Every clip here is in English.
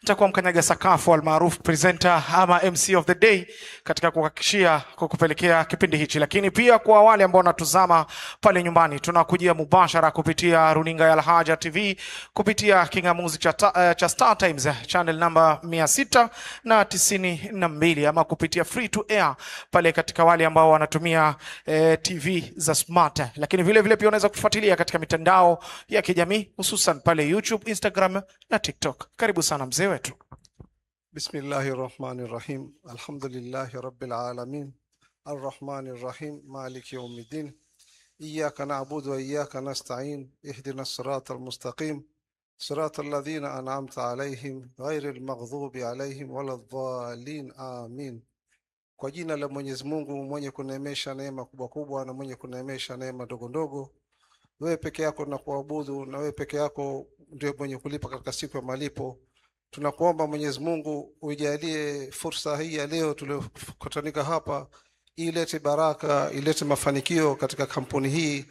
Nitakuwa mkanyaga sakafu almaarufu presenter ama MC of the day katika kuhakikishia kukupelekea kipindi hichi, lakini pia kwa wale ambao wanatuzama pale nyumbani, tunakujia mubashara kupitia runinga ya Alhaja TV, kupitia kingamuzi cha Star Times channel namba 692 ama kupitia free to air pale katika wale ambao wanatumia TV za smart, lakini vile vile pia unaweza kufuatilia katika mitandao ya kijamii hususan pale YouTube, Instagram na TikTok. Karibu sana mzee wetu. Bismillahirrahmanirrahim. Alhamdulillahi rabbil alamin. Arrahmanirrahim. Maliki yawmiddin. Iyyaka na'budu wa iyyaka nasta'in. Ihdinas siratal mustaqim. Siratal ladhina an'amta alayhim ghayril maghdubi alayhim waladdallin. Amin. Kwa jina la Mwenyezi Mungu mwenye kuneemesha neema kubwa kubwa na mwenye kuneemesha neema ndogo ndogo. Wewe peke yako tunakuabudu na wewe peke yako ndiye mwenye kulipa katika siku ya malipo. Tunakuomba Mwenyezi Mungu ujalie fursa hii ya leo tuliokutanika hapa ilete baraka, ilete mafanikio katika kampuni hii,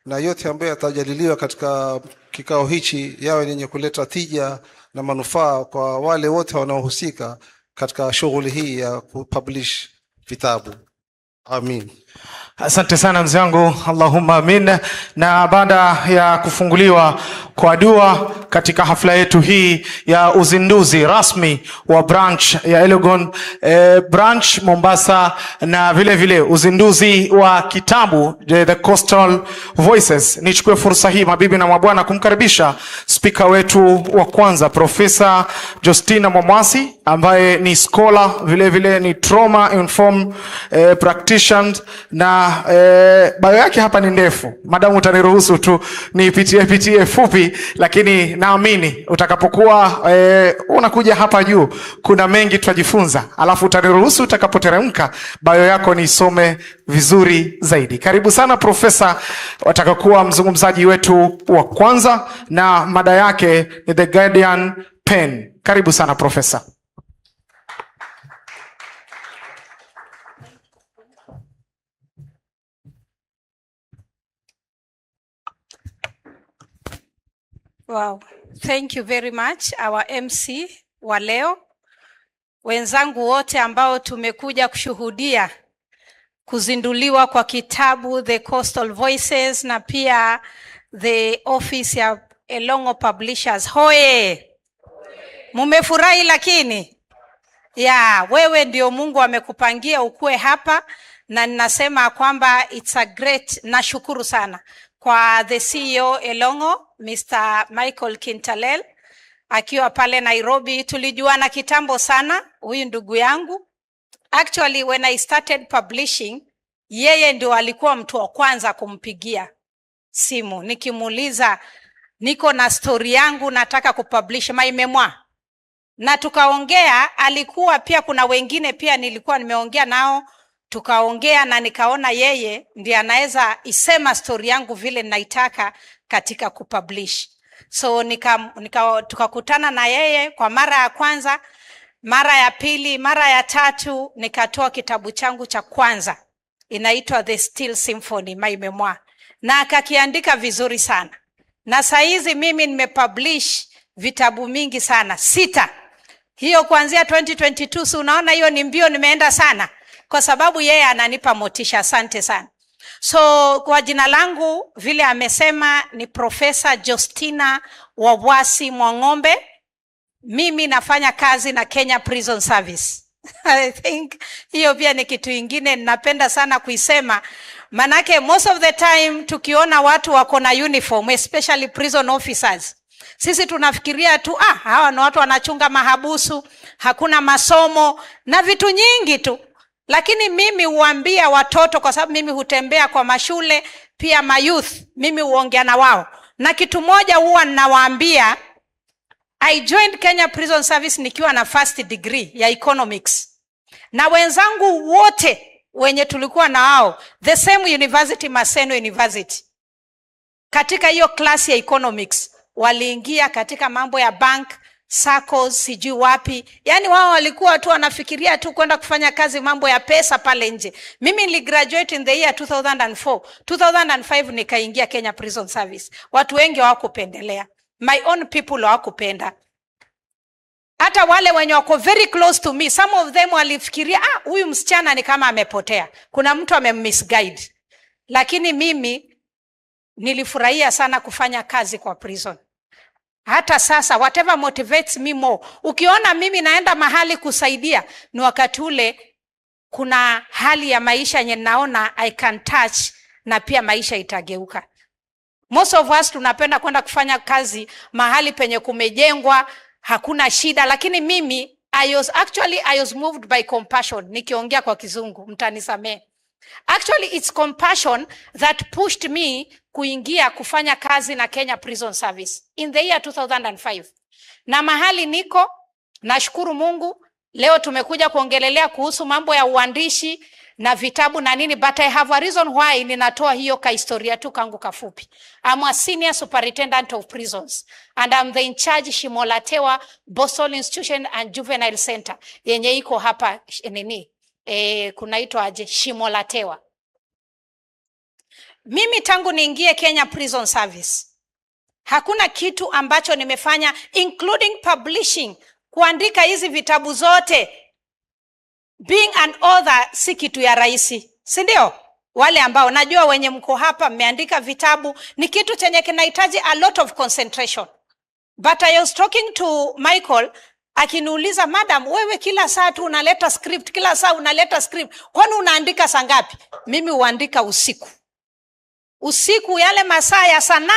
na yote ambayo yatajadiliwa katika kikao hichi yawe yenye kuleta tija na manufaa kwa wale wote wanaohusika katika shughuli hii ya kupublish vitabu. Amin. Asante sana mzee wangu, Allahumma amin. Na baada ya kufunguliwa kwa dua katika hafla yetu hii ya uzinduzi rasmi wa branch ya Elong'o branch Mombasa, na vile vile uzinduzi wa kitabu The Coastal Voices, nichukue fursa hii mabibi na mabwana kumkaribisha speaker wetu wa kwanza, Profesa Justina Mwamwasi, ambaye ni scholar, vile vile ni trauma informed practitioner, na bio yake hapa ni ndefu, madamu utaniruhusu tu nipitie fupi, lakini naamini utakapokuwa unakuja hapa juu kuna mengi tutajifunza, alafu utaniruhusu utakapoteremka bio yako nisome vizuri zaidi. Karibu sana profesa, watakakuwa mzungumzaji wetu wa kwanza na mada yake ni The Guardian Pen. Karibu sana profesa. Wow, thank you very much our MC wa leo, wenzangu wote ambao tumekuja kushuhudia kuzinduliwa kwa kitabu The Coastal Voices, na pia the office ya Elong'o Publishers. Hoye! Mumefurahi lakini? Ya, wewe ndio Mungu amekupangia ukue hapa, na ninasema kwamba it's a great, nashukuru sana kwa the CEO Elong'o, Mr. Michael Kintale, akiwa pale Nairobi. Tulijuana kitambo sana, huyu ndugu yangu. Actually, when I started publishing, yeye ndio alikuwa mtu wa kwanza kumpigia simu nikimuuliza niko na story yangu nataka kupublish my memoir. Na tukaongea, alikuwa pia kuna wengine pia nilikuwa nimeongea nao, tukaongea na nikaona yeye ndiye anaweza isema story yangu vile naitaka katika kupublish. So tukakutana na yeye kwa mara ya kwanza, mara ya pili, mara ya tatu nikatoa kitabu changu cha kwanza, inaitwa The Still Symphony, my memoir, na akakiandika vizuri sana. Na saizi mimi nimepublish vitabu mingi sana, 6. Hiyo kuanzia 2022, so unaona hiyo ni mbio nimeenda sana, kwa sababu yeye ananipa motisha. Asante sana. So kwa jina langu vile amesema ni Profesa Justina Mwamwasi Mwang'ombe. Mimi nafanya kazi na Kenya Prison Service. I think hiyo pia ni kitu ingine napenda sana kuisema, manake most of the time tukiona watu wako na uniform, especially prison officers, sisi tunafikiria tu hawa ni watu wanachunga mahabusu, hakuna masomo na vitu nyingi tu. Lakini mimi huambia watoto, kwa sababu mimi hutembea kwa mashule pia mayouth, mimi huongea na wao, na kitu moja huwa ninawaambia, I joined Kenya Prison Service nikiwa na first degree ya economics, na wenzangu wote wenye tulikuwa na wao the same university, Maseno University, katika hiyo class ya economics waliingia katika mambo ya bank, SACCOs, sijui wapi. Yani wao walikuwa tu wanafikiria tu kwenda kufanya kazi mambo ya pesa pale nje. Mimi niligraduate in the year 2004. 2005 nikaingia Kenya Prison Service. Watu wengi hawakupendelea. My own people hawakupenda. Hata wale wenye wako very close to me, some of them walifikiria huyu msichana ni kama amepotea, kuna mtu amemmisguide. Lakini mimi nilifurahia sana kufanya kazi kwa prison. Hata sasa whatever motivates me more, ukiona mimi naenda mahali kusaidia, ni wakati ule kuna hali ya maisha yenye naona I can touch na pia maisha itageuka. Most of us tunapenda kwenda kufanya kazi mahali penye kumejengwa, hakuna shida, lakini mimi I was moved by compassion. Nikiongea kwa kizungu mtanisamee. Actually it's compassion that pushed me kuingia kufanya kazi na Kenya Prison Service in the year 2005. Na mahali niko, nashukuru Mungu, leo tumekuja kuongelelea kuhusu mambo ya uandishi na vitabu na nini, but I have a reason why ninatoa hiyo ka historia tu kangu kafupi. I'm a senior superintendent of prisons and I'm the in charge Shimolatewa Boston Institution and Juvenile Center yenye iko hapa kunaitwa aje Shimolatewa. Mimi tangu niingie Kenya Prison Service hakuna kitu ambacho nimefanya, including publishing, kuandika hizi vitabu zote. Being an author si kitu ya rahisi, si ndio? Wale ambao najua wenye mko hapa mmeandika vitabu, ni kitu chenye kinahitaji a lot of concentration. But I was talking to Michael, akiniuliza, madam, wewe kila saa tu unaleta script, kila saa unaleta script, kwani unaandika saa ngapi? Mimi huandika usiku. Usiku yale masaa ya saa 8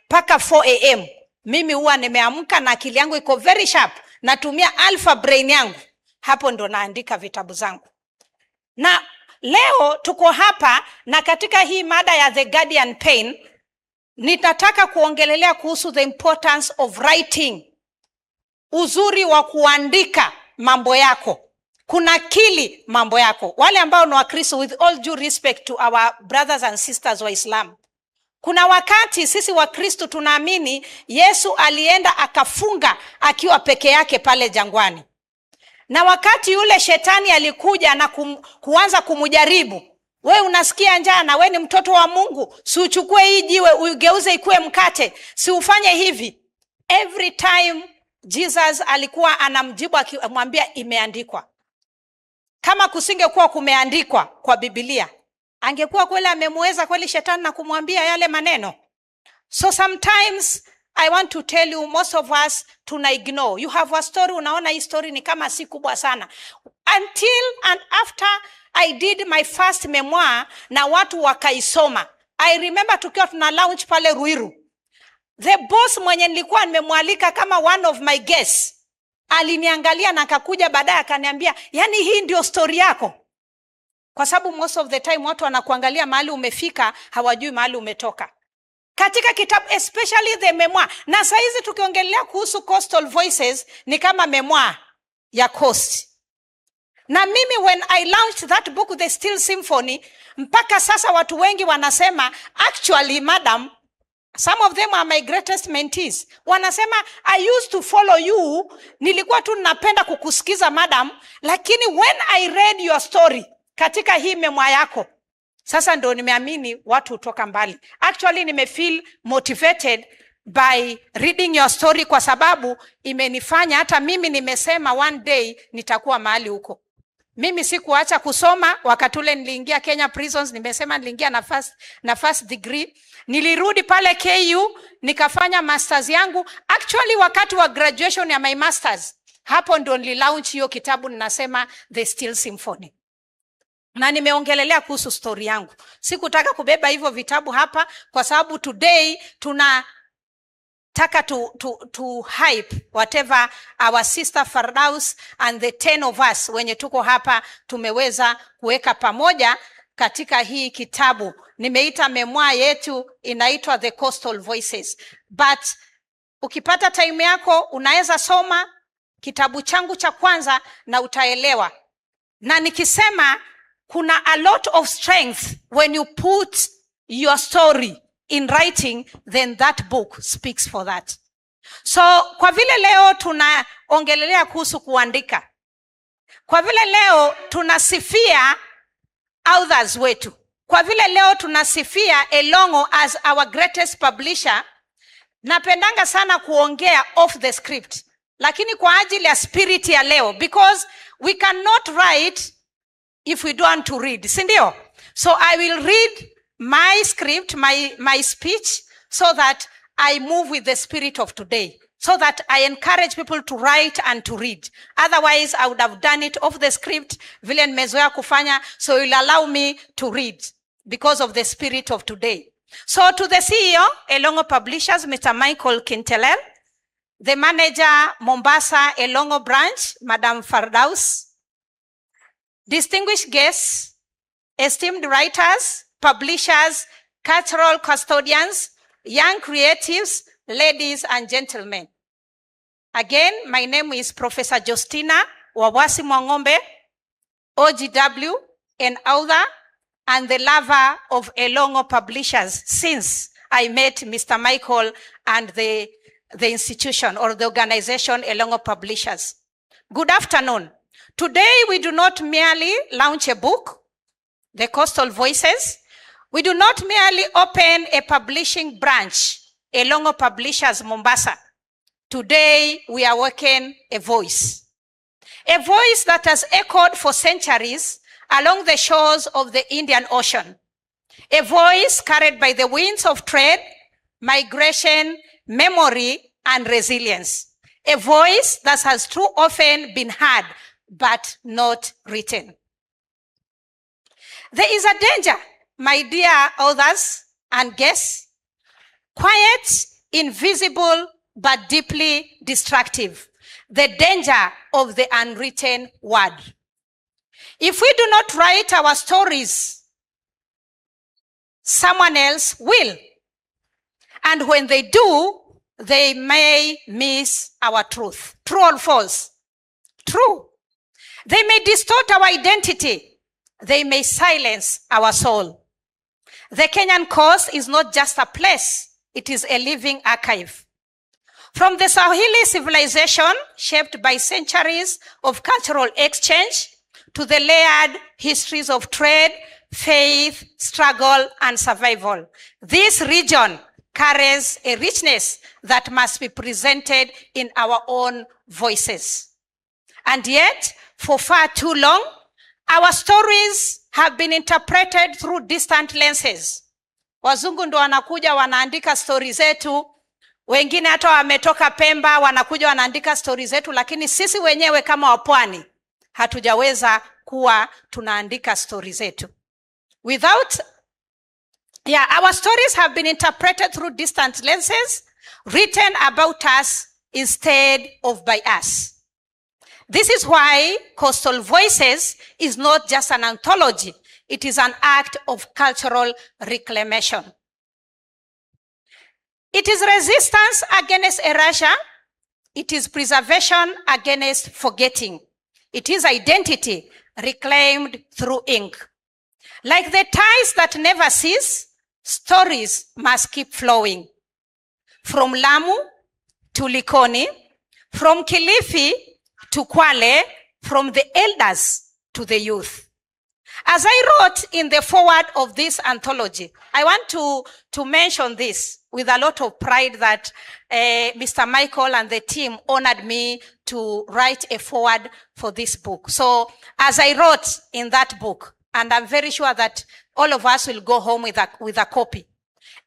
mpaka 4 am. Mimi huwa nimeamka na akili yangu iko very sharp. Natumia alpha brain yangu. Hapo ndo naandika vitabu zangu. Na leo tuko hapa na katika hii mada ya The Guardian Pain, nitataka kuongelelea kuhusu the importance of writing. Uzuri wa kuandika mambo yako. Kuna kili mambo yako. Wale ambao ni Wakristo, with all due respect to our brothers and sisters wa Islam, kuna wakati sisi Wakristo tunaamini Yesu alienda akafunga akiwa peke yake pale jangwani. Na wakati yule shetani alikuja na kuanza kumjaribu, we unasikia njaa na we ni mtoto wa Mungu, si uchukue hii jiwe ugeuze ikuwe mkate, si ufanye hivi. Every time Jesus alikuwa anamjibu akimwambia imeandikwa. Kama kusingekuwa kumeandikwa kwa Biblia, angekuwa kweli amemweza kweli shetani na kumwambia yale maneno? So sometimes I want to tell you, most of us tuna ignore. You have a story, unaona hii story ni kama si kubwa sana. Until and after I did my first memoir na watu wakaisoma. I remember tukiwa tuna launch pale Ruiru. The boss mwenye nilikuwa nimemwalika kama one of my guests, aliniangalia na akakuja baadaye akaniambia, yani hii ndio story yako? Kwa sababu most of the time watu wanakuangalia mahali umefika, hawajui mahali umetoka. Katika kitabu, especially the memoir, na saizi tukiongelea kuhusu Coastal Voices, ni kama memoir ya Coast. Na mimi when I launched that book, The Still Symphony, mpaka sasa watu wengi wanasema, actually madam, some of them are my greatest mentees. Wanasema, I used to follow you, nilikuwa tu napenda kukusikiza madam, lakini when I read your story katika hii memoir yako, sasa ndo nimeamini watu utoka mbali. Actually nimefeel motivated by reading your story, kwa sababu imenifanya hata mimi nimesema one day nitakuwa mahali huko. Mimi sikuacha kusoma. Wakati ule niliingia Kenya Prisons, nimesema niliingia na first degree. Nilirudi pale KU nikafanya masters yangu. Actually wakati wa graduation ya my masters, hapo ndo nililaunch hiyo kitabu ninasema The Still Symphony. Na nimeongelelea kuhusu story yangu. Sikutaka kubeba hivyo vitabu hapa kwa sababu today tunataka to hype whatever our sister Firdaus and the 10 of us wenye tuko hapa tumeweza kuweka pamoja katika hii kitabu. Nimeita memoir yetu inaitwa The Coastal Voices. But ukipata time yako unaweza soma kitabu changu cha kwanza na utaelewa. Na nikisema kuna a lot of strength when you put your story in writing, then that book speaks for that. So kwa vile leo tunaongelelea kuhusu kuandika, kwa vile leo tunasifia authors wetu, kwa vile leo tunasifia Elong'o as our greatest publisher, napendanga sana kuongea off the script. lakini kwa ajili ya spirit ya leo, because we cannot write if we don't want to read, si ndio? So I will read my script, my speech, so that I move with the spirit of today, so that I encourage people to write and to read. Otherwise, I would have done it off the script, vile nimezoea kufanya, so it will allow me to read because of the spirit of today. So to the CEO, Elong'o Publishers, Mr. Michael Kintale, the manager, Mombasa, Elong'o branch, Madam Firdaus, distinguished guests, esteemed writers, publishers, cultural custodians, young creatives, ladies and gentlemen. Again, my name is Professor Justina Wawasi Mwang'ombe, OGW, an author and the lover of Elong'o Publishers since I met Mr. Michael and the institution or the organization Elong'o Publishers. Good afternoon. Today we do not merely launch a book, The Coastal Voices. We do not merely open a publishing branch, Elong'o Publishers Mombasa. Today we are working a voice that has echoed for centuries along the shores of the Indian Ocean. A voice carried by the winds of trade, migration, memory, and resilience. A voice that has too often been heard, but not written. There is a danger, my dear authors and guests, quiet, invisible, but deeply destructive. The danger of the unwritten word. If we do not write our stories, someone else will. And when they do, they may miss our truth. True or false? True. They may distort our identity. They may silence our soul. The Kenyan coast is not just a place. It is a living archive. From the Swahili civilization, shaped by centuries of cultural exchange, to the layered histories of trade, faith, struggle, and survival. This region carries a richness that must be presented in our own voices. And yet, for far too long, our stories have been interpreted through distant lenses. Wazungu ndo wanakuja wanaandika stories zetu, wengine hata wametoka Pemba wanakuja wanaandika stories zetu, lakini sisi wenyewe kama wapwani hatujaweza kuwa tunaandika stories zetu. Our stories have been interpreted through distant lenses, written about us instead of by us. This is why Coastal Voices is not just an anthology. It is an act of cultural reclamation. It is resistance against erasure. It is preservation against forgetting. It is identity reclaimed through ink. Like the ties that never cease, stories must keep flowing. From Lamu to Likoni, from Kilifi to Kwale, from the elders to the youth. As I wrote in the foreword of this anthology, I want to mention this with a lot of pride that Mr. Michael and the team honored me to write a foreword for this book. So as I wrote in that book, and I'm very sure that all of us will go home with a copy.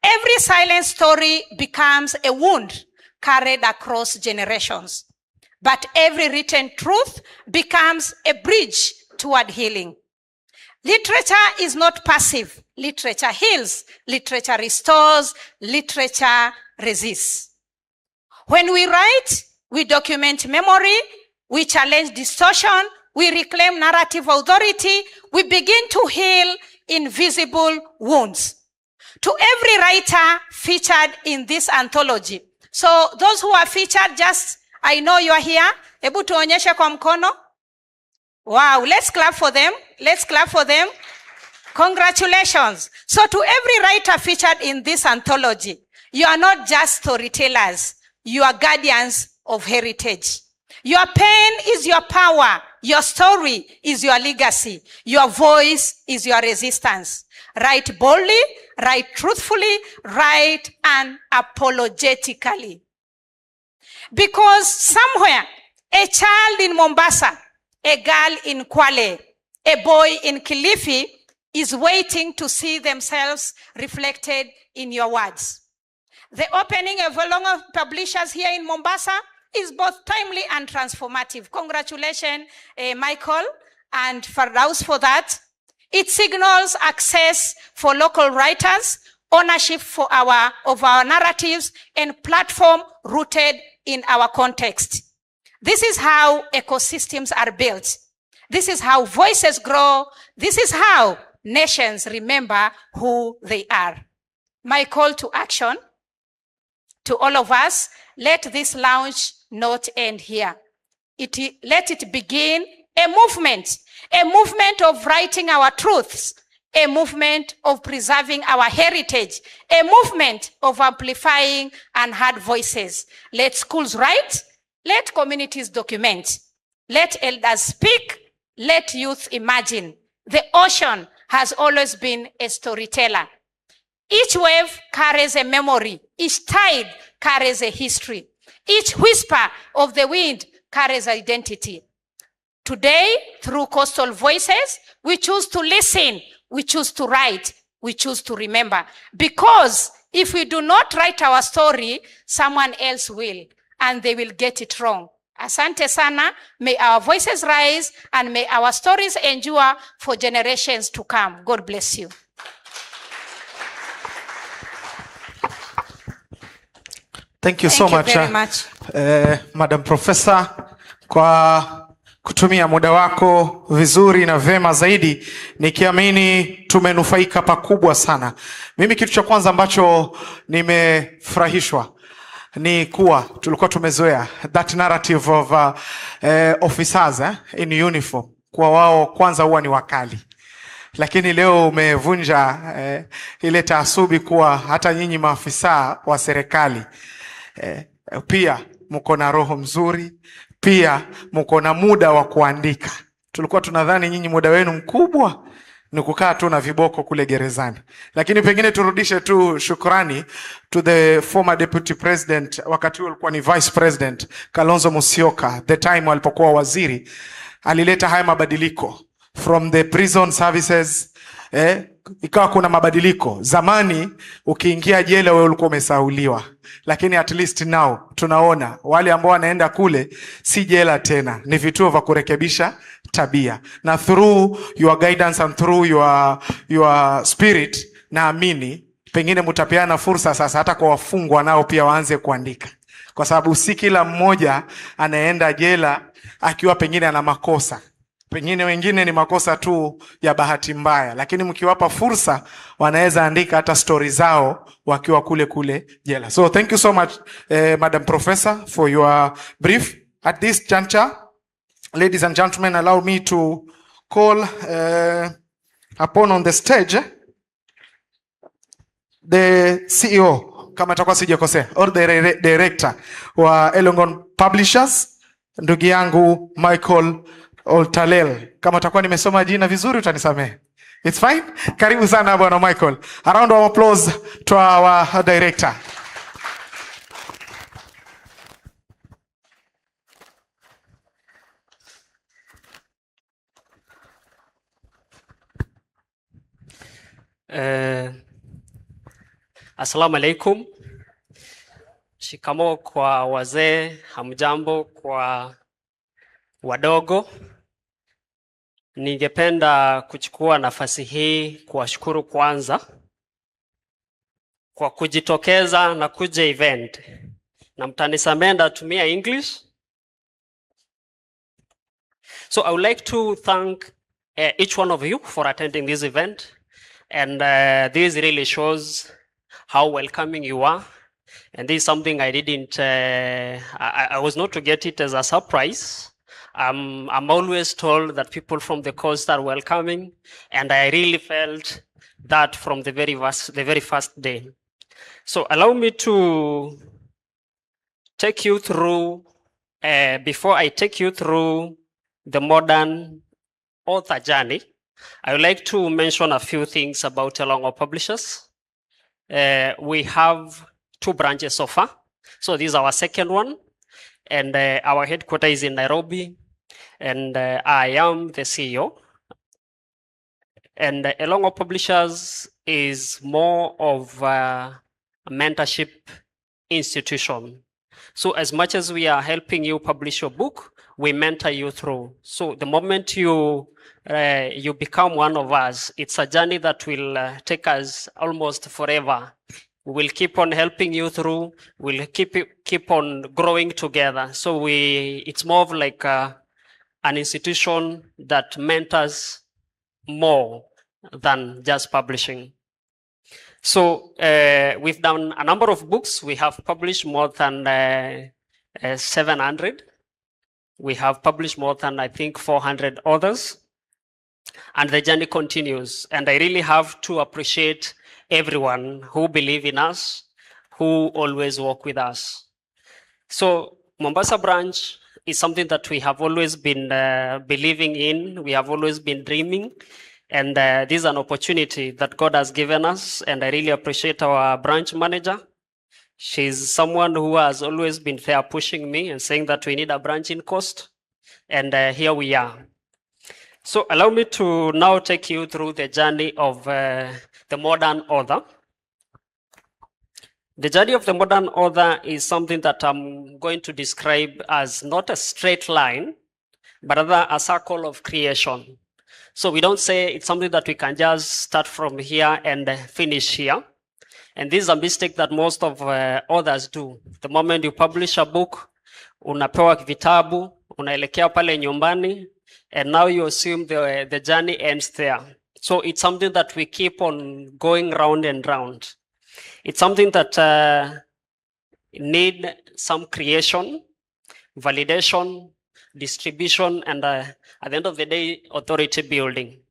Every silent story becomes a wound carried across generations. But every written truth becomes a bridge toward healing. Literature is not passive. Literature heals. Literature restores. Literature resists. When we write, we document memory, we challenge distortion, we reclaim narrative authority, we begin to heal invisible wounds. To every writer featured in this anthology. So those who are featured, just, I know you are here. Hebu tuonyeshe kwa mkono. Wow, let's clap for them. Let's clap for them. Congratulations. So to every writer featured in this anthology, you are not just storytellers. You are guardians of heritage. Your pen is your power. Your story is your legacy. Your voice is your resistance. Write boldly, write truthfully, write unapologetically. Because somewhere, a child in Mombasa, a girl in Kwale, a boy in Kilifi is waiting to see themselves reflected in your words. The opening of Elong'o Publishers here in Mombasa is both timely and transformative. Congratulations, Michael and Firdaus, for that. It signals access for local writers, ownership of our narratives, and platform rooted in our context. This is how ecosystems are built. This is how voices grow. This is how nations remember who they are. My call to action to all of us, let this launch not end here. Let it begin a movement of writing our truths, a movement of preserving our heritage, a movement of amplifying unheard voices. Let schools write, let communities document, let elders speak, let youth imagine. The ocean has always been a storyteller. Each wave carries a memory. Each tide carries a history. Each whisper of the wind carries identity. Today, through coastal voices, we choose to listen, we choose to write, we choose to remember. Because if we do not write our story, someone else will, and they will get it wrong. Asante sana, may our voices rise, and may our stories endure for generations to come. God bless you. Thank you so much, Madam Professor, kwa kutumia muda wako vizuri na vema zaidi, nikiamini tumenufaika pakubwa sana. Mimi kitu cha kwanza ambacho nimefurahishwa ni kuwa tulikuwa tumezoea that narrative of officers in uniform, kwa wao kwanza huwa ni wakali. Lakini leo umevunja ile taasubi kuwa hata nyinyi maafisa wa serikali pia mko na roho mzuri, pia mko na muda wa kuandika. Tulikuwa tunadhani nyinyi muda wenu mkubwa ni kukaa tu na viboko kule gerezani. Lakini pengine turudishe tu shukrani to the former deputy president, wakati alikuwa ni vice president, Kalonzo Musyoka, the time alipokuwa waziri, alileta haya mabadiliko from the prison services. Ikawa kuna mabadiliko. Zamani ukiingia jela wewe ulikuwa umesauliwa, lakini at least now tunaona wale ambao wanaenda kule si jela tena, ni vituo vya kurekebisha tabia. Na through your guidance and through your spirit, naamini pengine mtapeana fursa sasa hata kwa wafungwa nao pia waanze kuandika, kwa sababu si kila mmoja anaenda jela akiwa pengine ana makosa. Pengine wengine ni makosa tu ya bahati mbaya, lakini mkiwapa fursa wanaweza andika hata story zao wakiwa kule jela. So thank you so much, Madam Professor, for your brief. At this juncture, ladies and gentlemen, allow me to call upon on the stage the CEO, kama atakuwa sijakosea, or the director wa Elong'o Publishers, ndugu yangu Michael Oltalel. Kama utakuwa nimesoma jina vizuri utanisamehe. It's fine. Karibu sana bwana Michael. A round of applause to our director. Assalamu alaikum. Shikamo kwa wazee, hamjambo kwa wadogo. Ningependa kuchukua nafasi hii kuwashukuru kwanza kwa kujitokeza na kuja event. Na mtanisamehe natumia English. So I would like to thank each one of you for attending this event, and this really shows how welcoming you are. And this is something I didn't I was not to get it as a surprise. I'm always told that people from the coast are welcoming, and I really felt that from the very first day. So allow me to take you through, before I take you through the modern author journey, I would like to mention a few things about Elong'o Publishers. We have two branches so far. So this is our second one. and our headquarters is in Nairobi, and I am the CEO. And Elong'o Publishers is more of a mentorship institution. So as much as we are helping you publish your book, we mentor you through. So the moment you become one of us, it's a journey that will take us almost forever. We will keep on helping you through. We'll keep on growing together. So it's more of like an institution that mentors more than just publishing. So we've done a number of books. We have published more than 700. We have published more than, I think, 400 authors. And the journey continues. And I really have to appreciate everyone who believe in us, who always work with us. So Mombasa branch is something that we have always been believing in. We have always been dreaming. And this is an opportunity that God has given us. And I really appreciate our branch manager. She's someone who has always been there pushing me and saying that we need a branch in Coast. And here we are. So allow me to now take you through the journey of the modern author. The journey of the modern author is something that I'm going to describe as not a straight line, but rather a circle of creation. So we don't say it's something that we can just start from here and finish here. And this is a mistake that most of authors do. The moment you publish a book, unapewa vitabu, unaelekea pale nyumbani, and now you assume the journey ends there. So it's something that we keep on going round and round. It's something that need some creation, validation, distribution, and at the end of the day, authority building.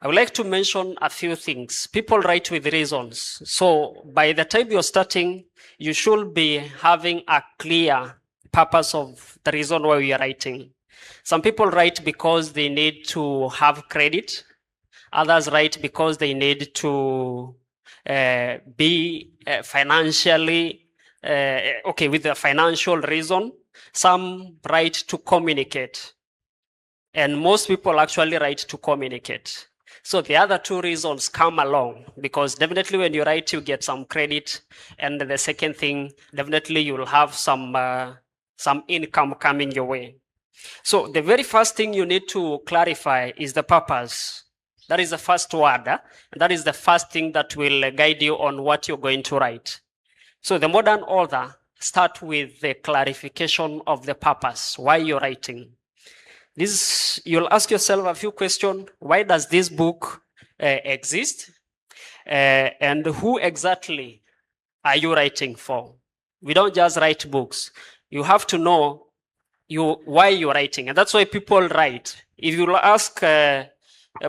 I would like to mention a few things. People write with reasons. So by the time you're starting, you should be having a clear purpose of the reason why you're writing. Some people write because they need to have credit. Others write because they need to be financially okay with a financial reason. Some write to communicate. And most people actually write to communicate. So the other two reasons come along, because definitely when you write, you get some credit. And the second thing, definitely you will have some income coming your way. So the very first thing you need to clarify is the purpose. That is the first word. And that is the first thing that will guide you on what you're going to write. So the modern author starts with the clarification of the purpose, why you're writing. This, you'll ask yourself a few questions. Why does this book exist? And who exactly are you writing for? We don't just write books. You have to know why you're writing. And that's why people write. If you ask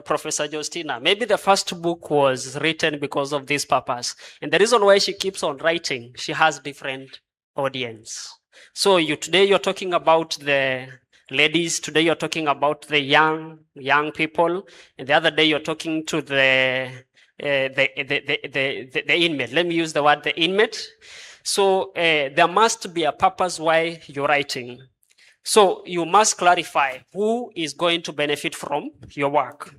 Professor Justina, maybe the first book was written because of this purpose. And the reason why she keeps on writing, she has different audience. So today you're talking about the ladies, today you're talking about the young people, and the other day you're talking to the inmate. Let me use the word the inmate. So there must be a purpose why you're writing. So you must clarify who is going to benefit from your work.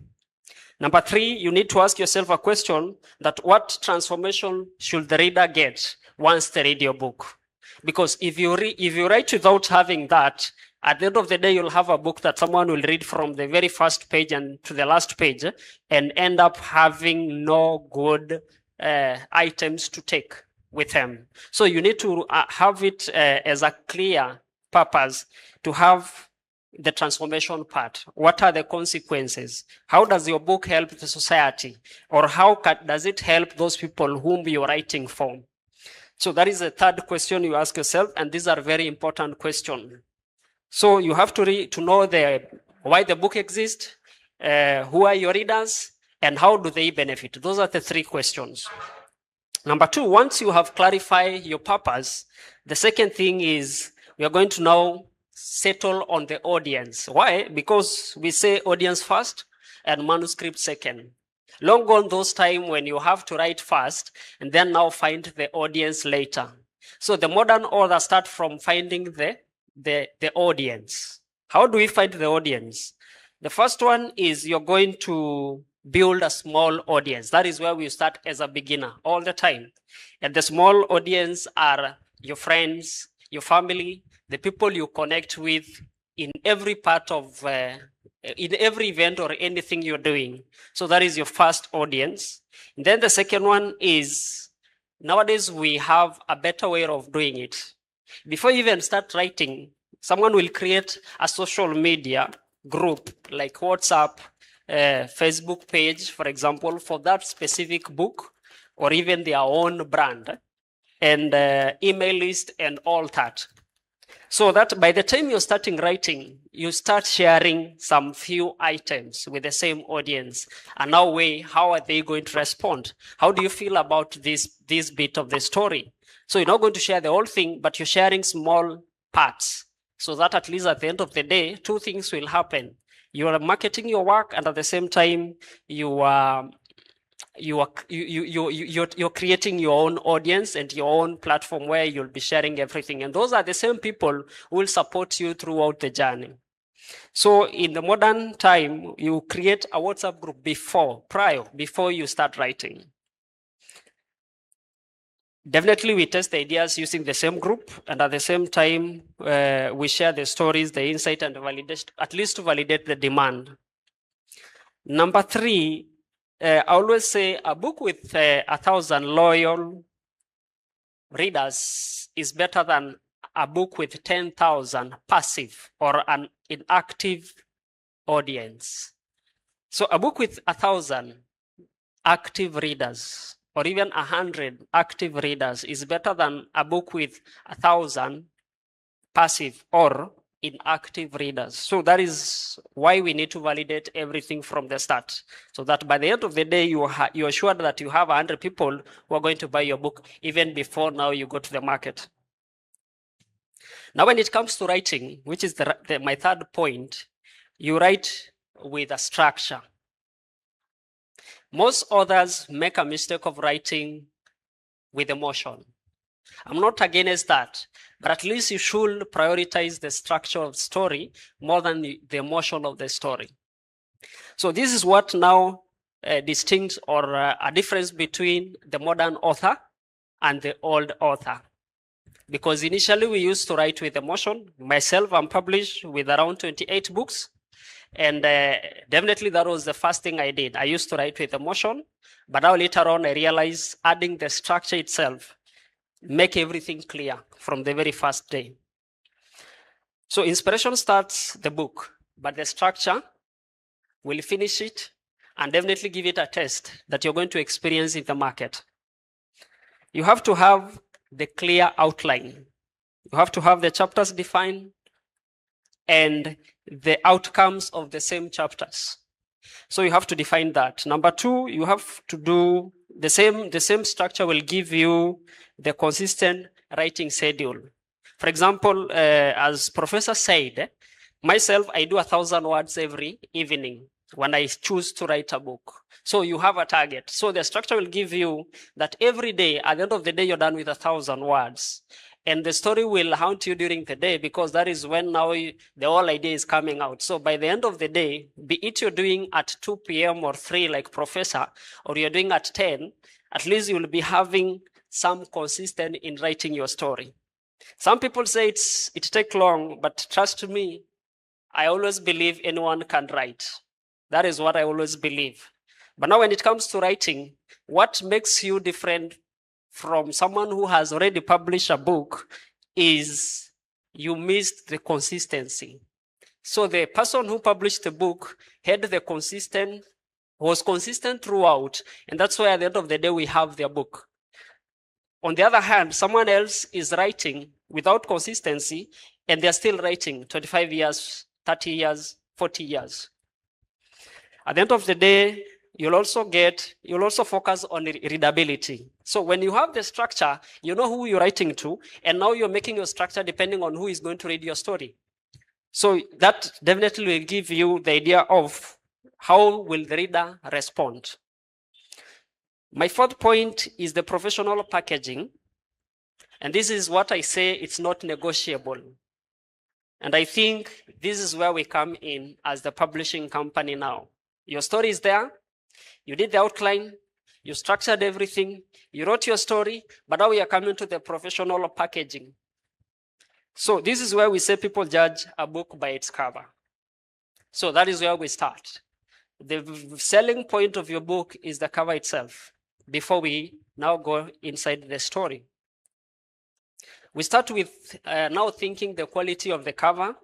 Number 3, you need to ask yourself a question that what transformation should the reader get once they read your book? Because if you write without having that, at the end of the day, you'll have a book that someone will read from the very first page and to the last page and end up having no good items to take with them. So you need to have it as a clear purpose to have the transformation part. What are the consequences? How does your book help the society? Or how does it help those people whom you're writing for? So that is the third question you ask yourself, and these are very important questions. So you have to know why the book exists, who are your readers, and how do they benefit? Those are the 3 questions. Number 2, once you have clarified your purpose, the second thing is we are going to now settle on the audience. Why? Because we say audience first and manuscript second. Long gone those times when you have to write first and then now find the audience later. So the modern author start from finding the audience. How do we find the audience? The first one is you're going to build a small audience. That is where we start as a beginner all the time. And the small audience are your friends, your family, the people you connect with in every part of, in every event or anything you're doing. So that is your first audience. And then the second one is, nowadays we have a better way of doing it. Before you even start writing, someone will create a social media group like WhatsApp, Facebook page, for example, for that specific book, or even their own brand, and email list and all that. So that by the time you're starting writing, you start sharing some few items with the same audience. And now how are they going to respond? How do you feel about this bit of the story? So you're not going to share the whole thing, but you're sharing small parts, so that at least at the end of the day, two things will happen. You are marketing your work, and at the same time, you're creating your own audience and your own platform where you'll be sharing everything. And those are the same people who will support you throughout the journey. So in the modern time, you create a WhatsApp group before you start writing. Definitely, we test the ideas using the same group, and at the same time, we share the stories, the insight, and validate, at least to validate the demand. Number 3, I always say a book with 1,000 loyal readers is better than a book with 10,000 passive or an inactive audience. So a book with 1,000 active readers, or even 100 active readers, is better than a book with 1,000 passive or inactive readers. So that is why we need to validate everything from the start, so that by the end of the day, you are sure that you have 100 people who are going to buy your book even before now you go to the market. Now, when it comes to writing, which is my third point, you write with a structure. Most authors make a mistake of writing with emotion. I'm not against that, but at least you should prioritize the structure of the story more than the emotion of the story. So this is what now distinct or a difference between the modern author and the old author. Because initially we used to write with emotion. Myself, I'm published with around 28 books. And definitely that was the first thing I did. I used to write with emotion, but now later on I realized adding the structure itself make everything clear from the very first day. So inspiration starts the book, but the structure will finish it and definitely give it a test that you're going to experience in the market. You have to have the clear outline. You have to have the chapters defined and the outcomes of the same chapters. So you have to define that. Number 2, you have to do the same structure will give you the consistent writing schedule. For example, as Professor said, myself, I do 1,000 words every evening when I choose to write a book. So you have a target. So the structure will give you that every day, at the end of the day, you're done with 1,000 words. And the story will haunt you during the day, because that is when now the whole idea is coming out. So by the end of the day, be it you're doing at 2 p.m. or 3 like Professor, or you're doing at 10, at least you'll be having some consistent in writing your story. Some people say it takes long, but trust me, I always believe anyone can write. That is what I always believe. But now when it comes to writing, what makes you different from someone who has already published a book is you missed the consistency. So the person who published the book was consistent throughout, and that's why at the end of the day we have their book. On the other hand, someone else is writing without consistency, and they're still writing 25 years, 30 years, 40 years. At the end of the day, you'll also focus on readability. So when you have the structure, you know who you're writing to, and now you're making your structure depending on who is going to read your story. So that definitely will give you the idea of how will the reader respond. My fourth point is the professional packaging. And this is what I say, it's not negotiable. And I think this is where we come in as the publishing company now. Your story is there, you did the outline, you structured everything, you wrote your story, but now we are coming to the professional packaging. So this is where we say people judge a book by its cover. So that is where we start. The selling point of your book is the cover itself, before we now go inside the story. We start with now thinking the quality of the cover.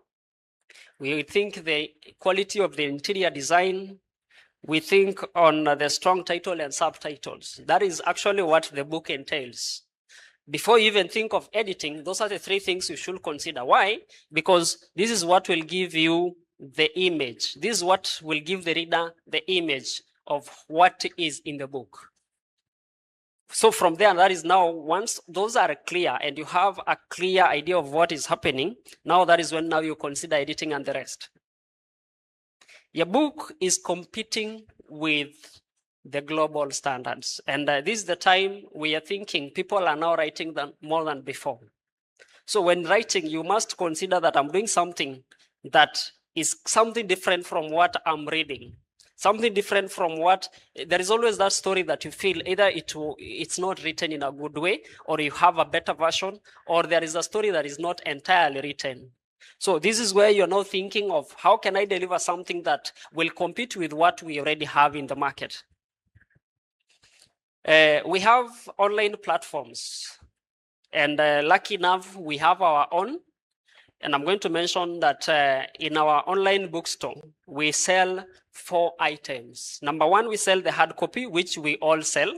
We think the quality of the interior design. We think on the strong title and subtitles. That is actually what the book entails. Before you even think of editing, those are the three things you should consider. Why? Because this is what will give you the image. This is what will give the reader the image of what is in the book. So from there, that is now, once those are clear and you have a clear idea of what is happening, now that is when now you consider editing and the rest. Your book is competing with the global standards. And this is the time we are thinking people are now writing more than before. So when writing, you must consider that I'm doing something that is something different from what I'm reading. Something different from what, there is always that story that you feel either it's not written in a good way, or you have a better version, or there is a story that is not entirely written. So this is where you're now thinking of how can I deliver something that will compete with what we already have in the market. We have online platforms, and lucky enough, we have our own. And I'm going to mention that in our online bookstore, we sell 4 items. Number one, we sell the hard copy, which we all sell.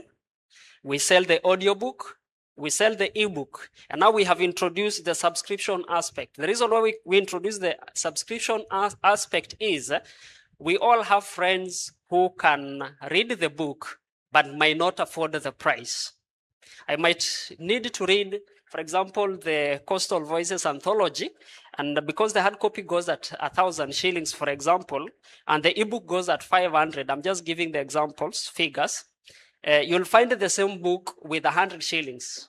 We sell the audiobook. We sell the ebook. And now we have introduced the subscription aspect. The reason why we introduced the subscription aspect is we all have friends who can read the book, but might not afford the price. I might need to read, for example, the Coastal Voices anthology, and because the hard copy goes at 1,000 shillings, for example, and the ebook goes at 500, I'm just giving the examples, figures, you'll find the same book with 100 shillings.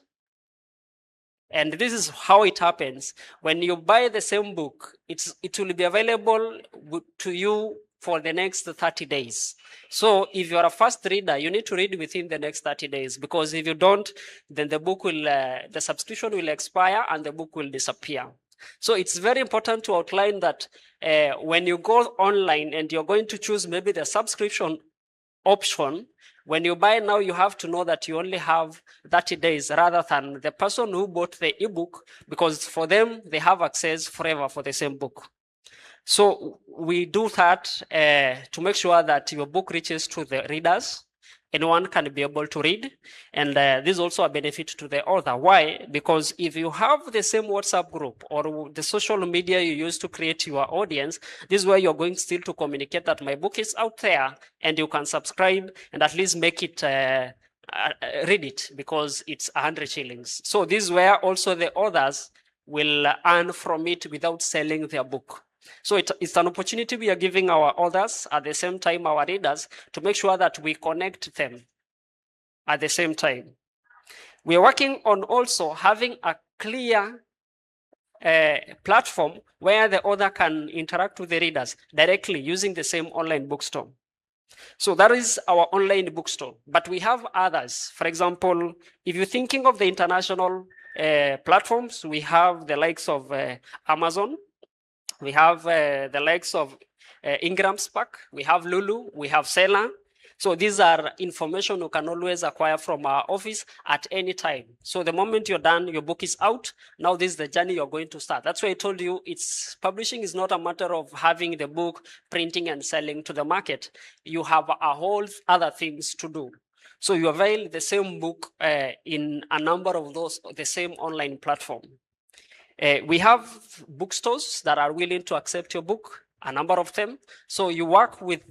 And this is how it happens. When you buy the same book, it will be available to you for the next 30 days. So if you're a fast reader, you need to read within the next 30 days, because if you don't, then the book will, the subscription will expire and the book will disappear. So it's very important to outline that when you go online and you're going to choose maybe the subscription option, when you buy now, you have to know that you only have 30 days rather than the person who bought the ebook, because for them, they have access forever for the same book. So we do that to make sure that your book reaches to the readers. Anyone can be able to read. And this is also a benefit to the author. Why? Because if you have the same WhatsApp group or the social media you use to create your audience, this is where you're going still to communicate that my book is out there and you can subscribe and at least make it, read it, because it's 100 shillings. So this is where also the authors will earn from it without selling their book. So it's an opportunity we are giving our authors, at the same time our readers, to make sure that we connect them at the same time. We are working on also having a clear platform where the author can interact with the readers directly using the same online bookstore. So that is our online bookstore, but we have others. For example, if you're thinking of the international platforms, we have the likes of Amazon. We have the likes of Ingram's Park, we have Lulu, we have Seller. So these are information you can always acquire from our office at any time. So the moment you're done, your book is out. Now this is the journey you're going to start. That's why I told you publishing is not a matter of having the book, printing and selling to the market. You have a whole other things to do. So you avail the same book in a number of those, the same online platform. We have bookstores that are willing to accept your book, a number of them. So you work with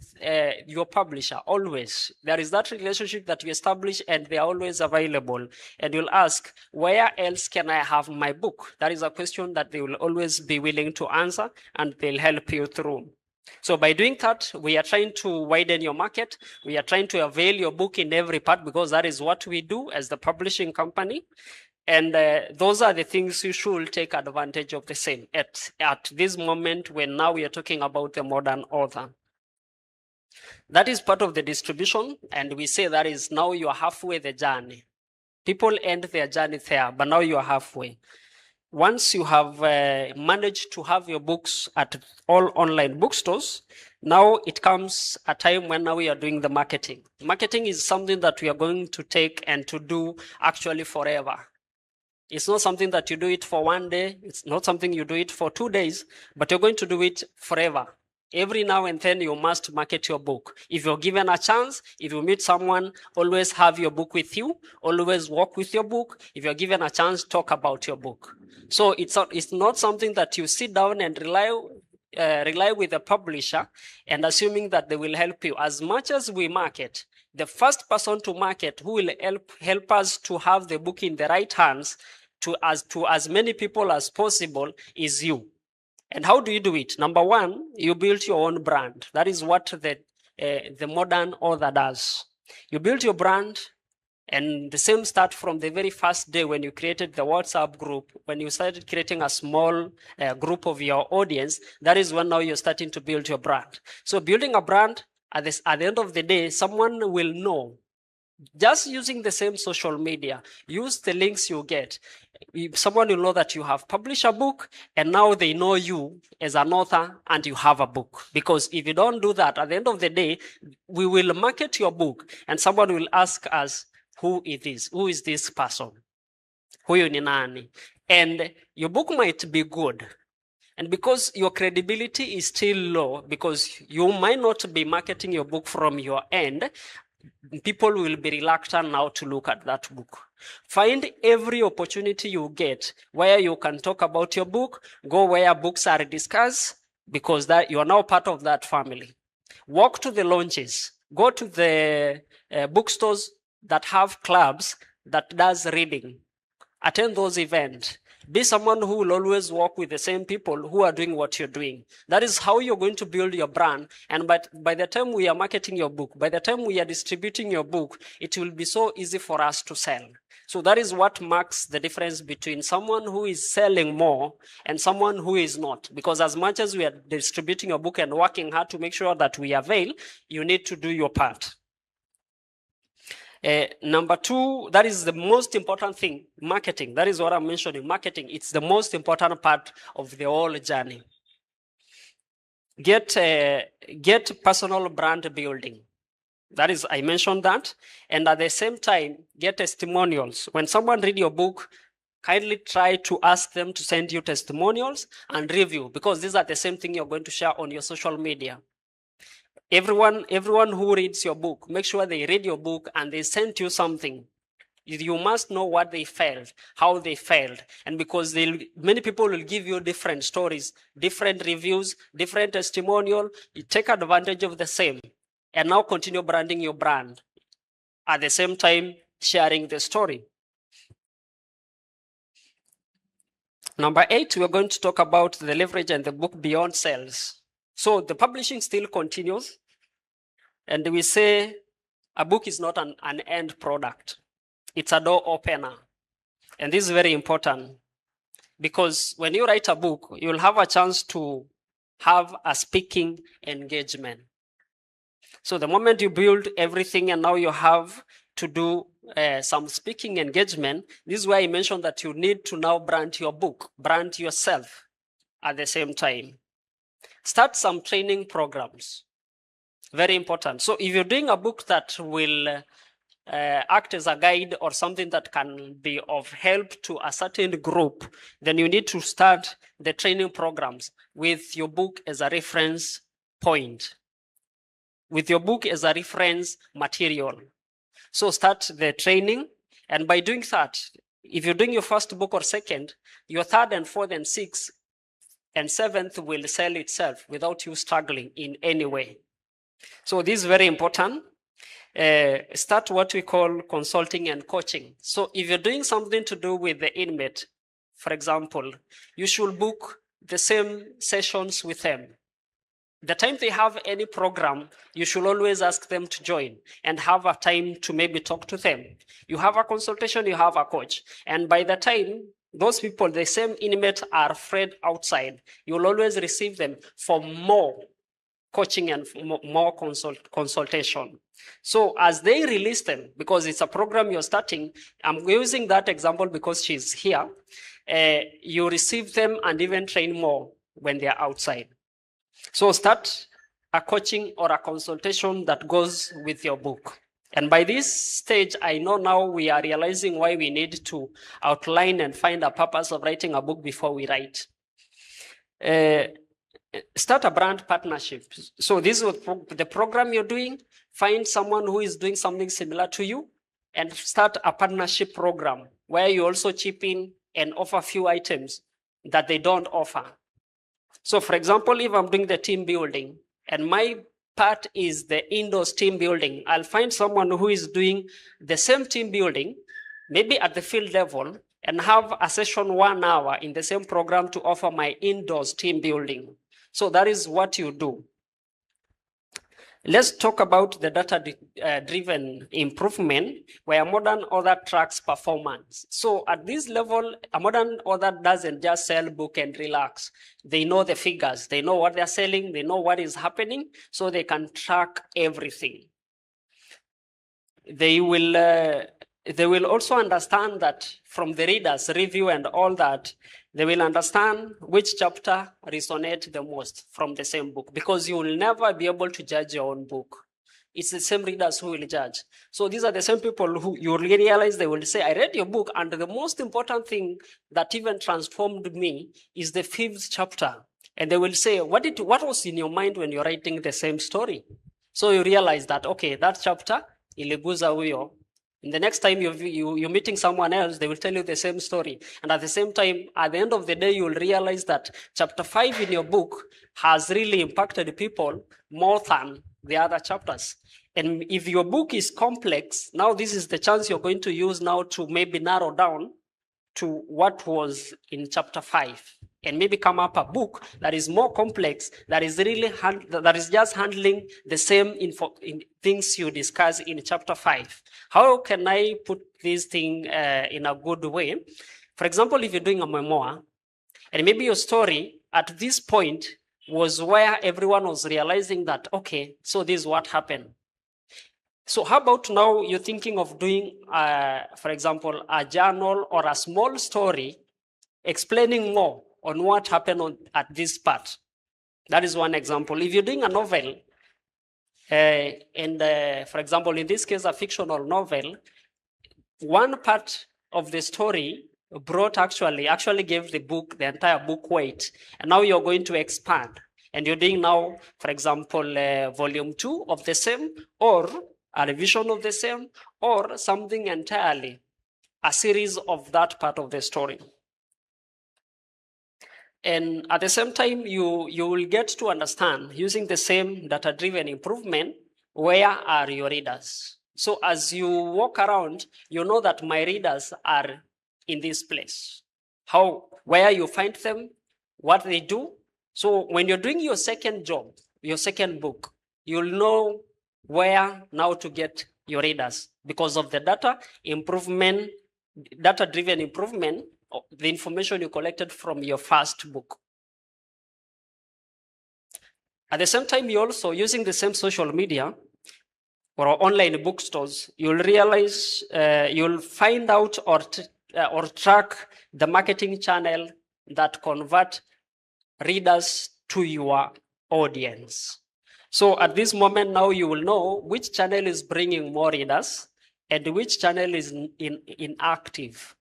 your publisher always. There is that relationship that you establish and they are always available. And you'll ask, where else can I have my book? That is a question that they will always be willing to answer and they'll help you through. So by doing that, we are trying to widen your market. We are trying to avail your book in every part, because that is what we do as the publishing company. And those are the things you should take advantage of the same at this moment when now we are talking about the modern author. That is part of the distribution, and we say that is now you are halfway the journey. People end their journey there, but now you are halfway. Once you have managed to have your books at all online bookstores, now it comes a time when now we are doing the marketing. Marketing is something that we are going to take and to do actually forever. It's not something that you do it for one day. It's not something you do it for 2 days, but you're going to do it forever. Every now and then you must market your book. If you're given a chance, if you meet someone, always have your book with you. Always walk with your book. If you're given a chance, talk about your book. So it's not something that you sit down and rely with the publisher and assuming that they will help you. As much as we market, the first person to market who will help us to have the book in the right hands to as many people as possible is you. And how do you do it? Number one, you build your own brand. That is what the modern author does. You build your brand, and the same start from the very first day when you created the WhatsApp group, when you started creating a small group of your audience, that is when now you're starting to build your brand. So building a brand, at the end of the day, someone will know. Just using the same social media, use the links you get. Someone will know that you have published a book and now they know you as an author and you have a book. Because if you don't do that, at the end of the day, we will market your book and someone will ask us, who it is? Who is this person? Huyu ni nani? And your book might be good. And because your credibility is still low, because you might not be marketing your book from your end, people will be reluctant now to look at that book. Find every opportunity you get where you can talk about your book, go where books are discussed, because that you are now part of that family. Walk to the launches, go to the bookstores that have clubs that does reading. Attend those events. Be someone who will always work with the same people who are doing what you're doing. That is how you're going to build your brand. And by the time we are marketing your book, by the time we are distributing your book, it will be so easy for us to sell. So that is what marks the difference between someone who is selling more and someone who is not. Because as much as we are distributing your book and working hard to make sure that we avail, you need to do your part. Number two, that is the most important thing, marketing. That is what I'm mentioning, marketing. It's the most important part of the whole journey. Get personal brand building. That is, I mentioned that. And at the same time, get testimonials. When someone read your book, kindly try to ask them to send you testimonials and review, because these are the same thing you're going to share on your social media. Everyone who reads your book, make sure they read your book and they send you something. You must know what they felt, how they felt. And because many people will give you different stories, different reviews, different testimonial, you take advantage of the same. And now continue branding your brand. At the same time, sharing the story. Number 8, we're going to talk about the leverage and the book beyond sales. So the publishing still continues. And we say a book is not an end product. It's a door opener. And this is very important because when you write a book, you'll have a chance to have a speaking engagement. So the moment you build everything and now you have to do some speaking engagement, this is why I mentioned that you need to now brand your book, brand yourself at the same time. Start some training programs. Very important. So if you're doing a book that will act as a guide or something that can be of help to a certain group, then you need to start the training programs with your book as a reference point, with your book as a reference material. So start the training, and by doing that, if you're doing your first book or second, your third and fourth and sixth and seventh will sell itself without you struggling in any way. So this is very important. Start what we call consulting and coaching. So if you're doing something to do with the inmate, for example, you should book the same sessions with them. the time they have any program, you should always ask them to join and have a time to maybe talk to them. You have a consultation, you have a coach. And by the time those people, the same inmates are afraid outside, you'll always receive them for more coaching and more consultation. So as they release them, because it's a program you're starting, I'm using that example because she's here, you receive them and even train more when they're outside. So start a coaching or a consultation that goes with your book. And by this stage, I know now we are realizing why we need to outline and find a purpose of writing a book before we write. Start a brand partnership. So this is the program you're doing. Find someone who is doing something similar to you and start a partnership program where you also chip in and offer a few items that they don't offer. So for example, if I'm doing the team building and my part is the indoors team building, I'll find someone who is doing the same team building, maybe at the field level, and have a session 1 hour in the same program to offer my indoors team building. So that is what you do. Let's talk about the data-driven improvement where modern author tracks performance. So at this level, a modern author doesn't just sell book and relax. They know the figures, they know what they're selling, they know what is happening, so they can track everything. They will also understand that from the readers' review and all that, they will understand which chapter resonates the most from the same book, because you will never be able to judge your own book. It's the same readers who will judge. So these are the same people who you will realize they will say, I read your book, and the most important thing that even transformed me is the 5th chapter. And they will say, what was in your mind when you're writing the same story? So you realize that, okay, that chapter, iliguza huyo. And the next time you're meeting someone else, they will tell you the same story. And at the same time, at the end of the day, you will realize that chapter 5 in your book has really impacted people more than the other chapters. And if your book is complex, now this is the chance you're going to use now to maybe narrow down to what was in chapter 5. And maybe come up a book that is more complex, that is really that is just handling the same things you discuss in chapter 5. How can I put this thing in a good way? For example, if you're doing a memoir, and maybe your story at this point was where everyone was realizing that, okay, so this is what happened. So how about now you're thinking of doing, for example, a journal or a small story explaining more on what happened at this part. That is one example. If you're doing a novel, for example, in this case, a fictional novel, one part of the story brought actually gave the entire book weight. And now you're going to expand. And you're doing now, for example, volume 2 of the same, or a revision of the same, or something entirely, a series of that part of the story. And at the same time, you will get to understand, using the same data-driven improvement, where are your readers? So as you walk around, you know that my readers are in this place. Where you find them, what they do. So when you're doing your second job, your second book, you'll know where now to get your readers because of the data-driven improvement, the information you collected from your first book. At the same time, you're also using the same social media or online bookstores, you'll realize, you'll find out or track the marketing channel that convert readers to your audience. So at this moment now, you will know which channel is bringing more readers and which channel is inactive.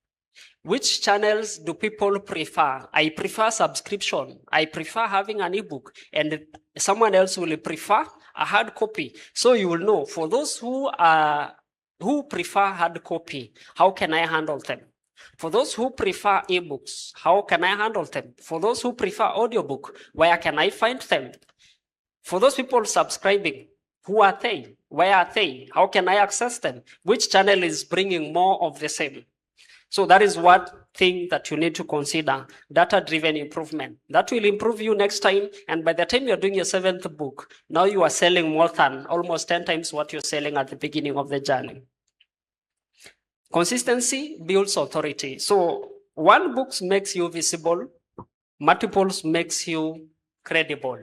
Which channels do people prefer? I prefer subscription. I prefer having an ebook, and someone else will prefer a hard copy. So you will know, for those who prefer hard copy, how can I handle them? For those who prefer ebooks, how can I handle them? For those who prefer audiobook, where can I find them? For those people subscribing, who are they? Where are they? How can I access them? Which channel is bringing more of the same? So that is one thing that you need to consider, data-driven improvement. That will improve you next time, and by the time you're doing your 7th book, now you are selling more than almost 10 times what you're selling at the beginning of the journey. Consistency builds authority. So one book makes you visible, multiples makes you credible.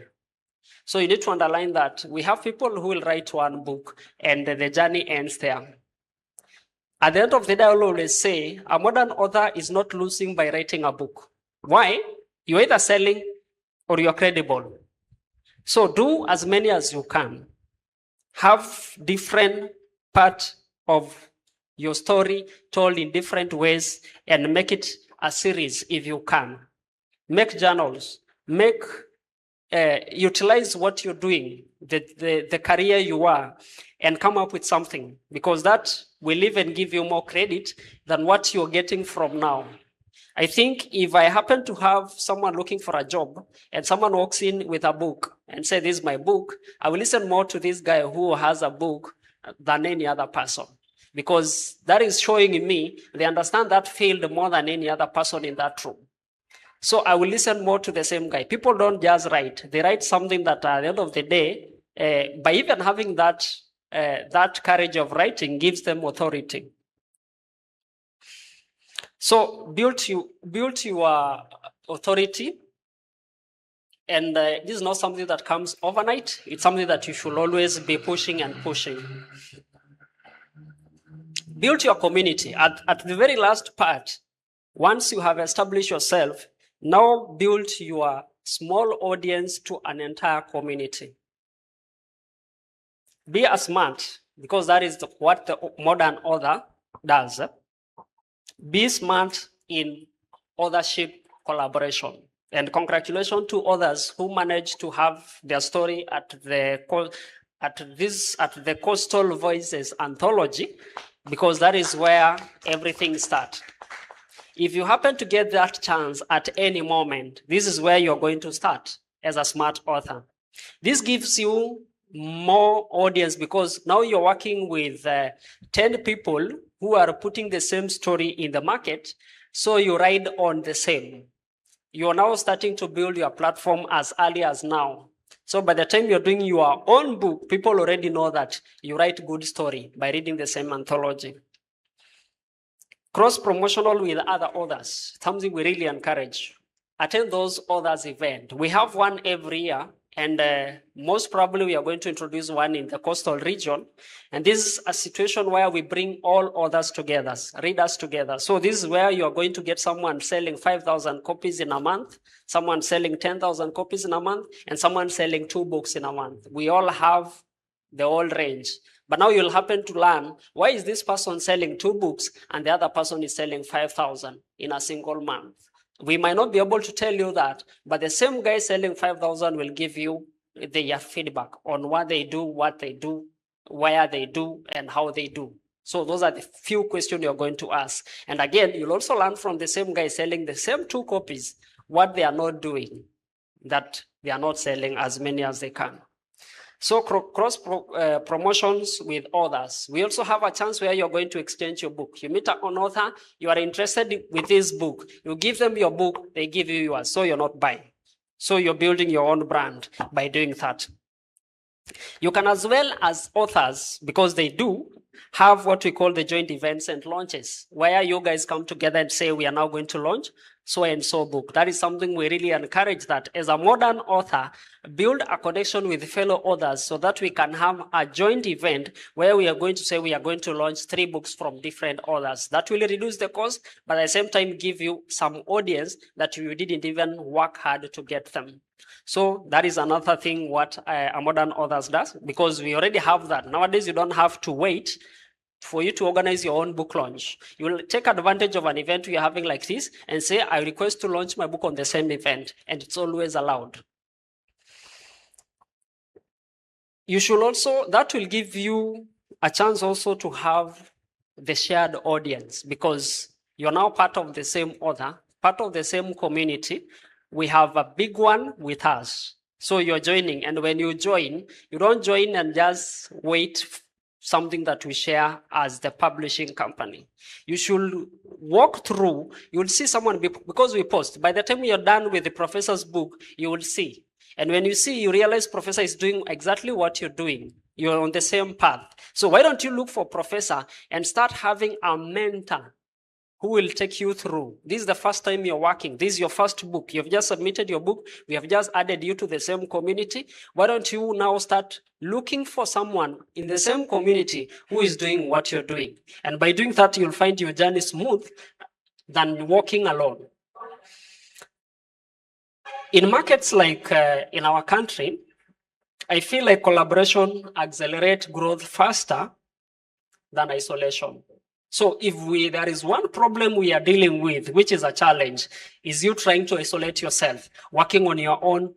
So you need to underline that we have people who will write one book and the journey ends there. At the end of the day, I will always say a modern author is not losing by writing a book. Why? You're either selling or you're credible. So do as many as you can. Have different parts of your story told in different ways and make it a series if you can. Make journals. Utilize what you're doing, the career you are, and come up with something, because that will even give you more credit than what you're getting from now. I think if I happen to have someone looking for a job and someone walks in with a book and say, this is my book, I will listen more to this guy who has a book than any other person, because that is showing me they understand that field more than any other person in that room. So I will listen more to the same guy. People don't just write. They write something that at the end of the day, by even having that courage of writing gives them authority. So build your authority. And this is not something that comes overnight. It's something that you should always be pushing and pushing. Build your community. At the very last part, once you have established yourself, now build your small audience to an entire community. Be a smart, because that is what the modern author does. Be smart in authorship collaboration. And congratulations to others who managed to have their story at the Coastal Voices anthology, because that is where everything starts. If you happen to get that chance at any moment, this is where you're going to start as a smart author. This gives you more audience, because now you're working with 10 people who are putting the same story in the market, so you ride on the same. You're now starting to build your platform as early as now. So by the time you're doing your own book, people already know that you write good story by reading the same anthology. Cross-promotional with other authors, something we really encourage. Attend those authors' events. We have one every year, and most probably we are going to introduce one in the coastal region. And this is a situation where we bring all authors together, readers together. So this is where you are going to get someone selling 5,000 copies in a month, someone selling 10,000 copies in a month, and someone selling 2 books in a month. We all have the whole range. But now you'll happen to learn, why is this person selling 2 books and the other person is selling 5,000 in a single month? We might not be able to tell you that, but the same guy selling 5,000 will give you their feedback on what they do, where they do, and how they do. So those are the few questions you're going to ask. And again, you'll also learn from the same guy selling the same 2 copies, what they are not doing, that they are not selling as many as they can. So cross promotions with others. We also have a chance where you're going to exchange your book. You meet an author, you are interested with this book. You give them your book, they give you yours, so you're not buying. So you're building your own brand by doing that. You can, as well as authors, because they do, have what we call the joint events and launches, where you guys come together and say, we are now going to launch so-and-so book. That is something we really encourage, that as a modern author, build a connection with fellow authors so that we can have a joint event where we are going to say we are going to launch 3 books from different authors. That will reduce the cost, but at the same time give you some audience that you didn't even work hard to get them. So that is another thing what a modern author does, because we already have that. Nowadays, you don't have to wait for you to organize your own book launch. You will take advantage of an event we are having like this and say, I request to launch my book on the same event, and it's always allowed. You should also, that will give you a chance also to have the shared audience, because you're now part of the same author, part of the same community. We have a big one with us. So you're joining, and when you join, you don't join and just wait something that we share as the publishing company. You should walk through, you'll see someone, because we post, by the time you're done with the professor's book, you will see. And when you see, you realize professor is doing exactly what you're doing. You're on the same path. So why don't you look for professor and start having a mentor who will take you through. This is the first time you're working. This is your first book. You've just submitted your book. We have just added you to the same community. Why don't you now start looking for someone in the same community who is doing what you're doing? And by doing that, you'll find your journey smooth than walking alone. In markets like in our country, I feel like collaboration accelerates growth faster than isolation. So if there is one problem we are dealing with, which is a challenge, is you trying to isolate yourself, working on your own.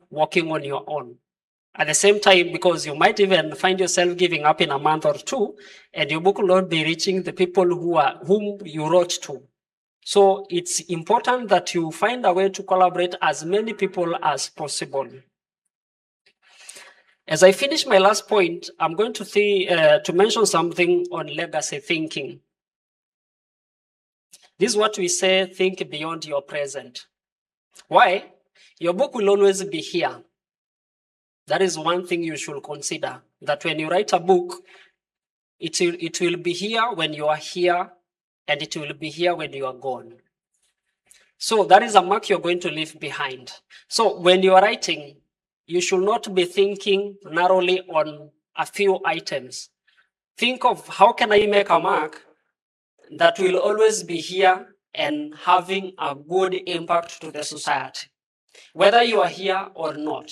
At the same time, because you might even find yourself giving up in a month or two, and your book will not be reaching the people whom you wrote to. So it's important that you find a way to collaborate as many people as possible. As I finish my last point, I'm going to mention something on legacy thinking. This is what we say, think beyond your present. Why? Your book will always be here. That is one thing you should consider, that when you write a book, it will be here when you are here, and it will be here when you are gone. So that is a mark you're going to leave behind. So when you are writing, you should not be thinking narrowly on a few items. Think of how can I make a mark that will always be here and having a good impact to the society, whether you are here or not.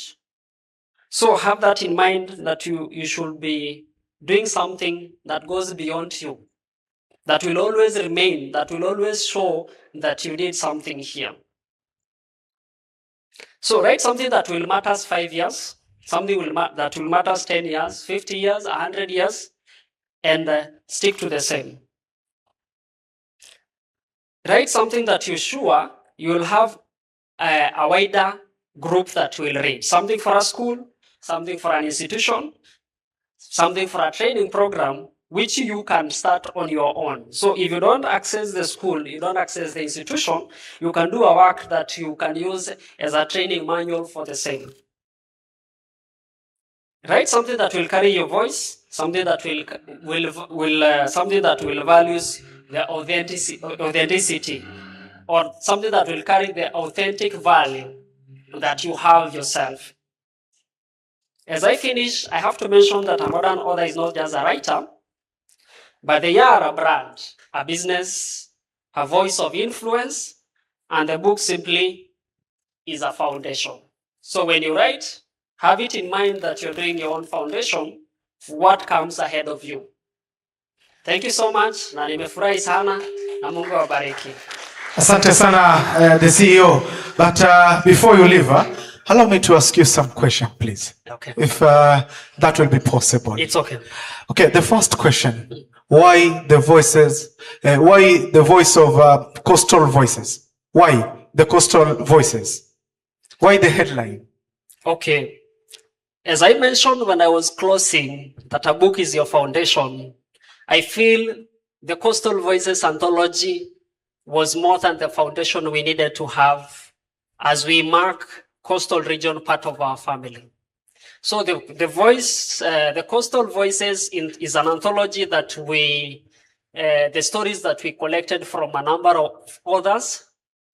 So have that in mind, that you should be doing something that goes beyond you, that will always remain, that will always show that you did something here. So write something that will matter 5 years, something that will matter 10 years, 50 years, 100 years, and stick to the same. Write something that you're sure you will have a wider group that will read. Something for a school, something for an institution, something for a training program, which you can start on your own. So if you don't access the school, you don't access the institution, you can do a work that you can use as a training manual for the same. Write something that will carry your voice, something that will values the authenticity, or something that will carry the authentic value that you have yourself. As I finish, I have to mention that a modern author is not just a writer, but they are a brand, a business, a voice of influence, and the book simply is a foundation. So when you write, have it in mind that you're doing your own foundation for what comes ahead of you. Thank you so much, na nimefurahi sana, na Mungu awabariki. Asante sana, the CEO. But before you leave, allow me to ask you some questions, please. Okay. If that will be possible. It's okay. Okay, the first question. Why the voices, why the voice of coastal voices? Why the coastal voices? Why the headline? Okay. As I mentioned when I was closing, that a book is your foundation, I feel the Coastal Voices anthology was more than the foundation we needed to have as we mark coastal region part of our family. So the Coastal Voices is an anthology that the stories that we collected from a number of authors,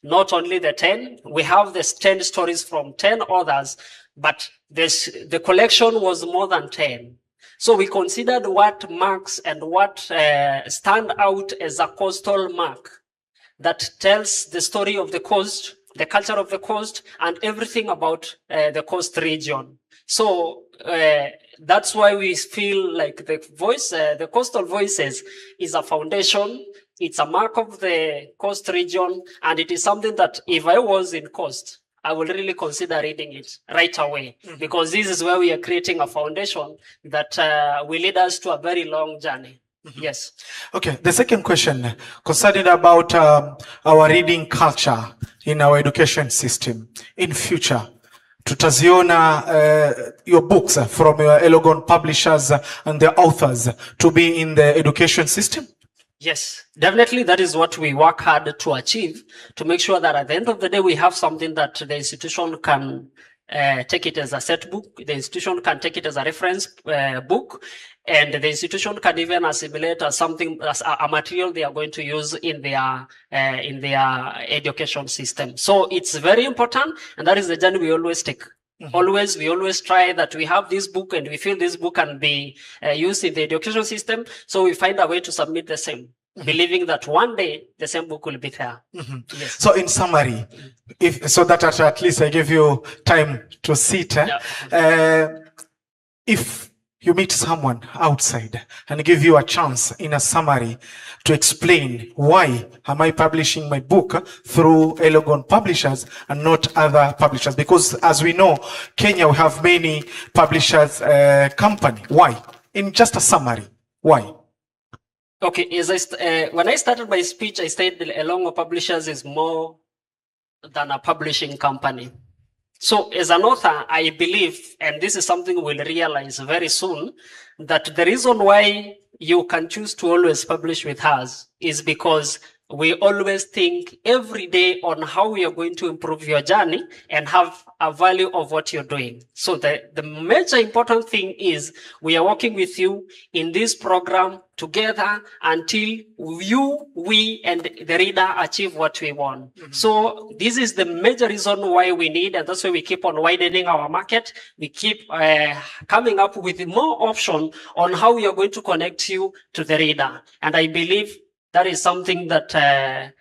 not only the 10, we have the 10 stories from 10 authors, but the collection was more than 10. So we considered what marks and what stand out as a coastal mark that tells the story of the coast, the culture of the coast, and everything about the coast region. So that's why we feel like the Coastal Voices is a foundation. It's a mark of the coast region, and it is something that if I was in coast, I will really consider reading it right away, because this is where we are creating a foundation that will lead us to a very long journey. Yes. Okay, the second question concerning about our reading culture in our education system in future. tutaziona your books from your Elong'o Publishers and the authors to be in the education system? Yes, definitely that is what we work hard to achieve, to make sure that at the end of the day we have something that the institution can take it as a set book, the institution can take it as a reference book, and the institution can even assimilate as something, as a material they are going to use in their education system. So it's very important, and that is the journey we always take. Mm-hmm. We always try that we have this book and we feel this book can be used in the education system. So we find a way to submit the same, mm-hmm. believing that one day the same book will be there. Mm-hmm. Yes. So in summary, so that at least I give you time to sit. Yeah. If you meet someone outside and give you a chance in a summary to explain why am I publishing my book through Elong'o Publishers and not other publishers, because as we know, Kenya, we have many publishers company. Why? In just a summary, why? Okay, when I started my speech, I said that Elong'o Publishers is more than a publishing company. So as an author, I believe, and this is something we'll realize very soon, that the reason why you can choose to always publish with us is because we always think every day on how we are going to improve your journey and have a value of what you're doing. So the major important thing is we are working with you in this program together until we and the reader achieve what we want. Mm-hmm. So this is the major reason why we need, and that's why we keep on widening our market. We keep coming up with more options on how we are going to connect you to the reader. And I believe that is something that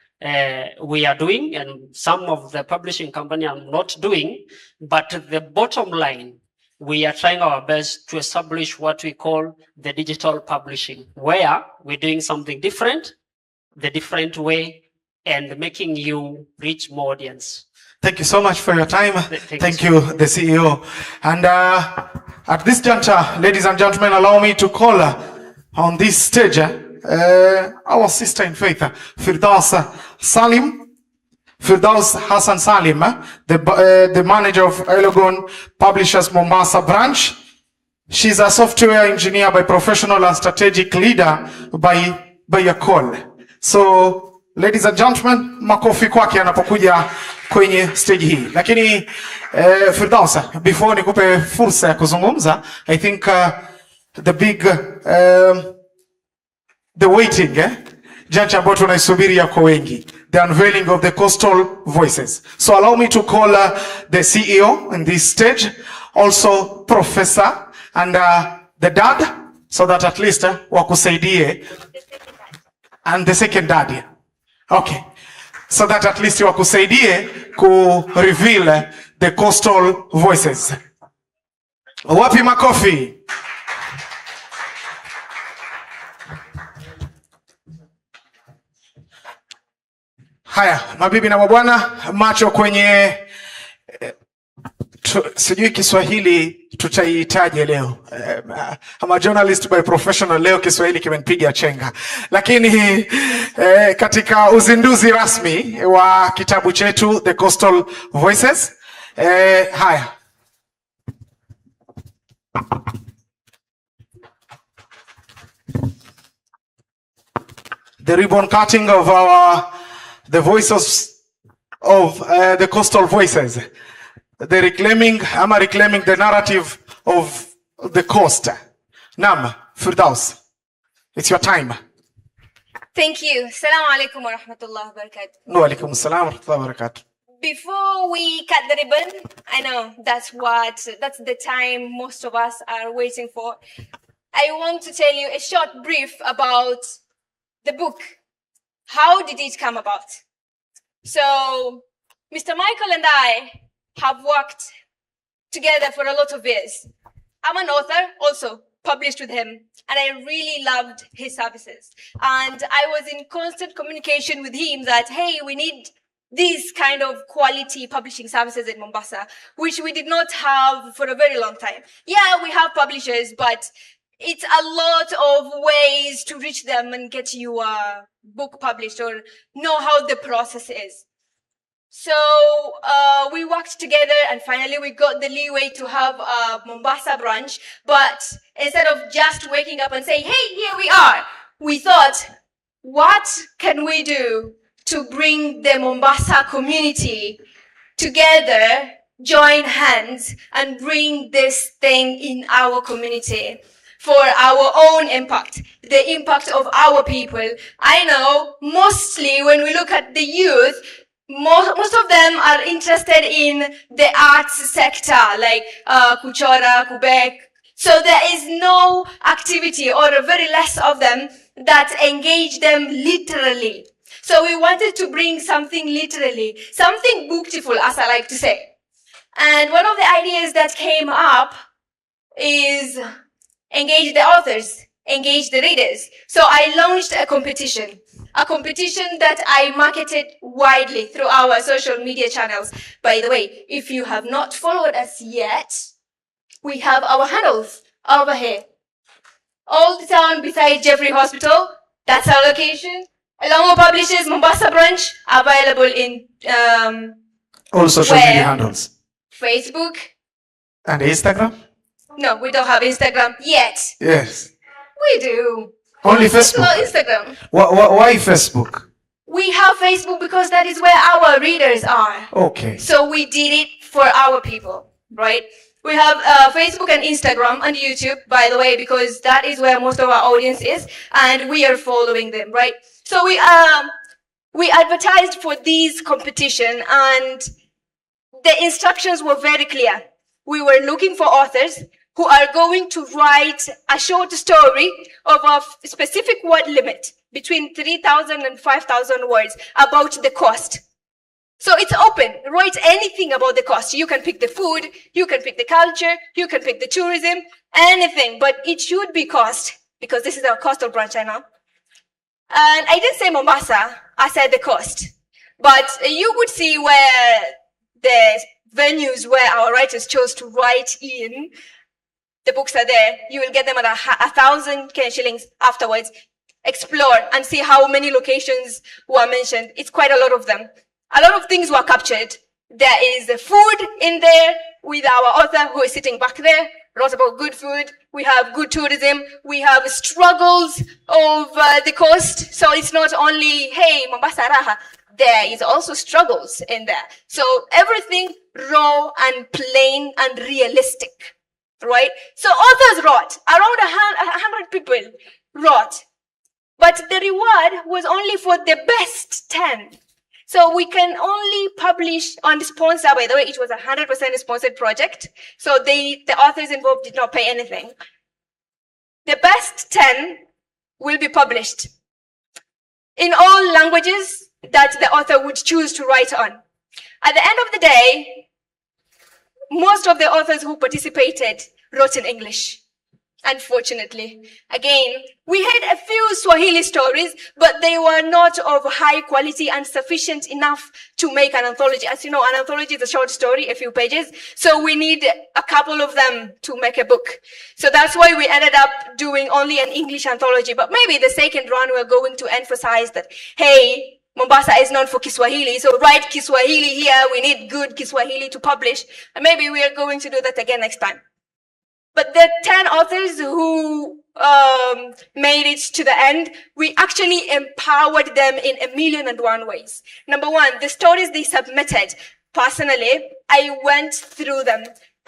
we are doing, and some of the publishing company are not doing. But the bottom line, we are trying our best to establish what we call the digital publishing, where we're doing something different, the different way, and making you reach more audience. Thank you so much for your time. Thank you, the CEO. And at this juncture, ladies and gentlemen, allow me to call on this stage our sister in faith, Firdaus Salim, Firdaus Hassan Salim, the manager of Elong'o Publishers Mombasa branch. She's a software engineer by professional and strategic leader by a call. So, ladies and gentlemen, makofi kwake anapokuja kwenye stage hii. Lakini Firdaus, before nikupe fursa ya kuzungumza, I think the big the waiting, judge ambayo tunaisubiri yako wengi, the unveiling of the coastal voices. So allow me to call the CEO in this stage, also professor and the dad, so that at least wakusaidie, and the second dad. Okay, so that at least wakusaidie ku reveal the coastal voices. Wapi makofi? Haya, mabibi na mabwana, macho kwenye sijui Kiswahili tutaihitaje leo. I'm a journalist by professional, leo Kiswahili kimenipiga chenga. Lakini katika uzinduzi rasmi wa kitabu chetu The Coastal Voices, haya. The ribbon cutting of the voices of the coastal voices. They're reclaiming the narrative of the coast. Nam, Firdaus, it's your time. Thank you. Assalamu alaikum wa rahmatullahi wa barakatuh. Wa alaikum assalam wa rahmatullahi wa barakatuh. Before we cut the ribbon, I know that's the time most of us are waiting for. I want to tell you a short brief about the book. How did it come about? So, Mr. Michael and I have worked together for a lot of years. I'm an author, also published with him, and I really loved his services. And I was in constant communication with him that, hey, we need these kind of quality publishing services in Mombasa, which we did not have for a very long time. Yeah, we have publishers, but it's a lot of ways to reach them and get your book published or know how the process is. So we worked together, and finally we got the leeway to have a Mombasa branch. But instead of just waking up and saying, hey, here we are, we thought, what can we do to bring the Mombasa community together, join hands, and bring this thing in our community for our own impact, the impact of our people. I know mostly when we look at the youth, most of them are interested in the arts sector, like kuchora, kubek. So there is no activity, or very less of them, that engage them literally. So we wanted to bring something literally, something booktiful, as I like to say. And one of the ideas that came up is engage the authors, engage the readers. So I launched a competition that I marketed widely through our social media channels. By the way, if you have not followed us yet, we have our handles over here. Old Town beside Jeffery Hospital, that's our location. Elong'o Publishers Mombasa branch, available in All social media handles. Facebook. And Instagram? No, we don't have Instagram yet. Yes. We do. Only It's Facebook? not Instagram. Why Facebook? We have Facebook because that is where our readers are. Okay. So we did it for our people, right? We have Facebook and Instagram and YouTube, by the way, because that is where most of our audience is, and we are following them, right? So we advertised for this competition, and the instructions were very clear. We were looking for authors who are going to write a short story of a specific word limit between 3,000 and 5,000 words about the coast. So it's open. Write anything about the coast. You can pick the food, you can pick the culture, you can pick the tourism, anything, but it should be coast, because this is our coastal branch, I know. And I didn't say Mombasa, I said the coast. But you would see where the venues where our writers chose to write in, the books are there. You will get them at 1,000 shillings afterwards. Explore and see how many locations were mentioned. It's quite a lot of them. A lot of things were captured. There is the food in there with our author who is sitting back there, wrote about good food. We have good tourism. We have struggles of the coast. So it's not only, hey, Mombasa Raha. There is also struggles in there. So everything raw and plain and realistic, right? So authors wrote, around 100 people wrote, but the reward was only for the best 10. So we can only publish on sponsor. By the way, it was 100% sponsored project. So the authors involved did not pay anything. The best 10 will be published in all languages that the author would choose to write on. At the end of the day, most of the authors who participated wrote in English, unfortunately. Again, we had a few Swahili stories, but they were not of high quality and sufficient enough to make an anthology. As you know, an anthology is a short story, a few pages, so we need a couple of them to make a book. So that's why we ended up doing only an English anthology. But maybe the second run, we're going to emphasize that, hey, Mombasa is known for Kiswahili, so write Kiswahili here. We need good Kiswahili to publish. And maybe we are going to do that again next time. But the 10 authors who made it to the end, we actually empowered them in 1,000,001 ways. Number one, the stories they submitted, personally, I went through them,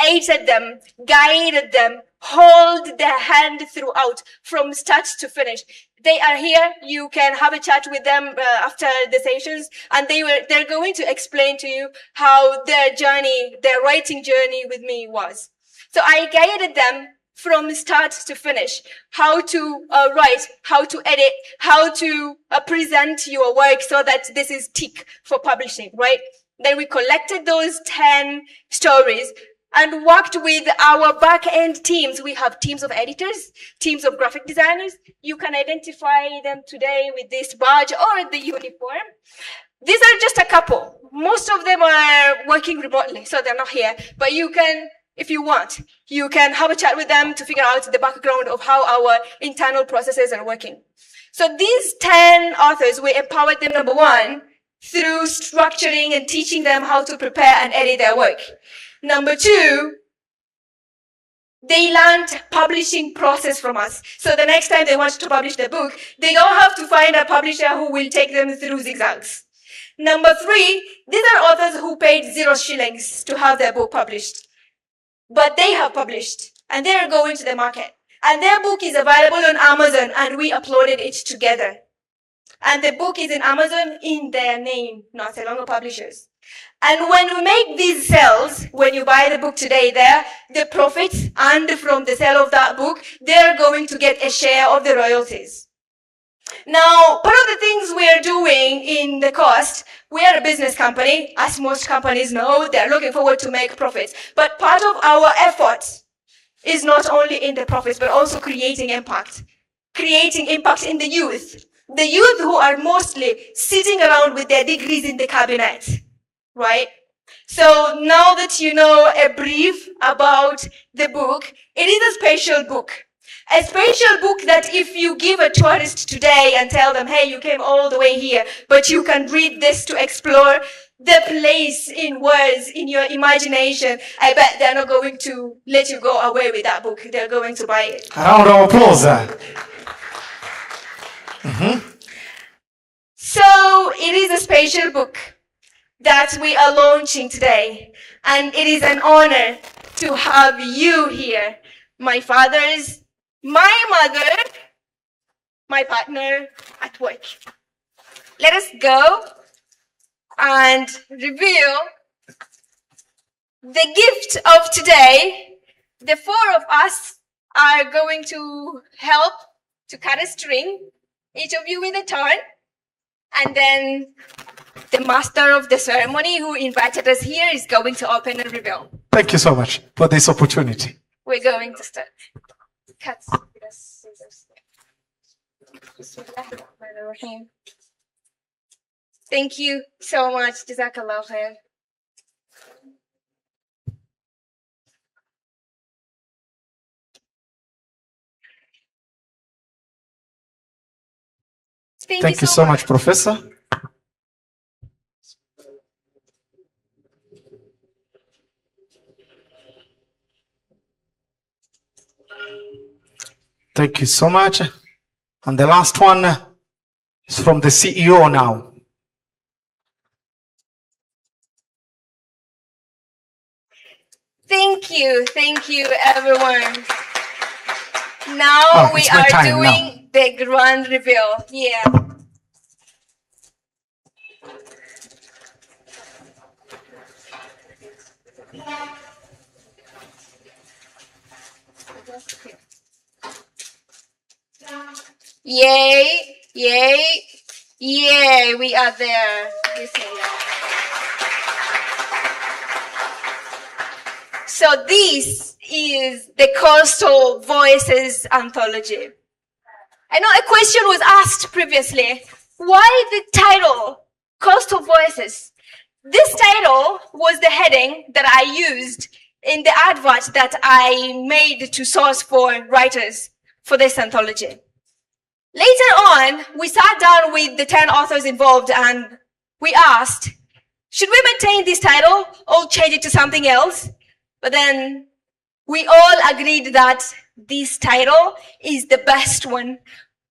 aided them, guided them, hold their hand throughout, from start to finish. They are here. You can have a chat with them after the sessions, and they're going to explain to you how their journey, their writing journey with me was. So I guided them from start to finish, how to write, how to edit, how to present your work so that this is tick for publishing, right? Then we collected those 10 stories and worked with our back-end teams. We have teams of editors, teams of graphic designers. You can identify them today with this badge or the uniform. These are just a couple. Most of them are working remotely, so they're not here. But you can, if you want, you can have a chat with them to figure out the background of how our internal processes are working. So these 10 authors, we empowered them, number one, through structuring and teaching them how to prepare and edit their work. Number two, they learned publishing process from us. So the next time they want to publish the book, they don't have to find a publisher who will take them through zigzags. Number three, these are authors who paid 0 shillings to have their book published. But they have published, and they are going to the market. And their book is available on Amazon, and we uploaded it together. And the book is in Amazon in their name, not Elong'o Publishers. And when we make these sales, when you buy the book today there, the profits and from the sale of that book, they're going to get a share of the royalties. Now, part of the things we are doing in the cost, we are a business company. As most companies know, they're looking forward to make profits. But part of our effort is not only in the profits, but also creating impact. Creating impact in the youth. The youth who are mostly sitting around with their degrees in the cabinet, right? So now that you know a brief about the book, it is a special book. A special book that if you give a tourist today and tell them, hey, you came all the way here, but you can read this to explore the place in words, in your imagination, I bet they're not going to let you go away with that book. They're going to buy it. A round of applause. So it is a special book that we are launching today. And it is an honor to have you here. My fathers, my mother, my partner at work. Let us go and reveal the gift of today. The 4 of us are going to help to cut a string, each of you with a turn, and then the master of the ceremony who invited us here is going to open and reveal. Thank you so much for this opportunity. We're going to start. Cut. Thank you so much. Jazakallah khair. Thank you so much, Professor. Thank you so much. And the last one is from the CEO now. Thank you, everyone. Now we are doing the grand reveal. Yeah. Yay, yay, yay, we are there. So this is the Coastal Voices Anthology. I know a question was asked previously. Why the title, Coastal Voices? This title was the heading that I used in the advert that I made to source for writers for this anthology. Later on, we sat down with the 10 authors involved and we asked, should we maintain this title or change it to something else? But then we all agreed that this title is the best one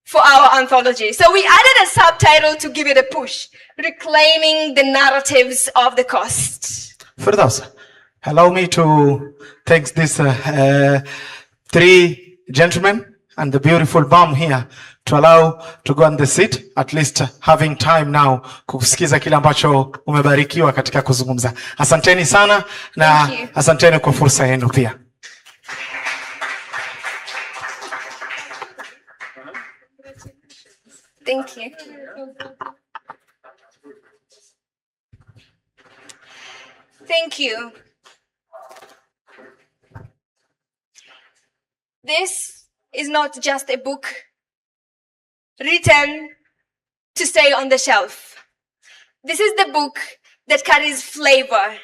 for our anthology. So we added a subtitle to give it a push, reclaiming the narratives of the coast. Firdaus, allow me to thank these 3 gentlemen and the beautiful mom here to allow to go on the seat, at least having time now kusikiza kile ambacho umebarikiwa katika kuzungumza. Asanteni sana na asanteni kwa fursa yenu pia. Thank you. Thank you. This is not just a book written to stay on the shelf. This is the book that carries flavor.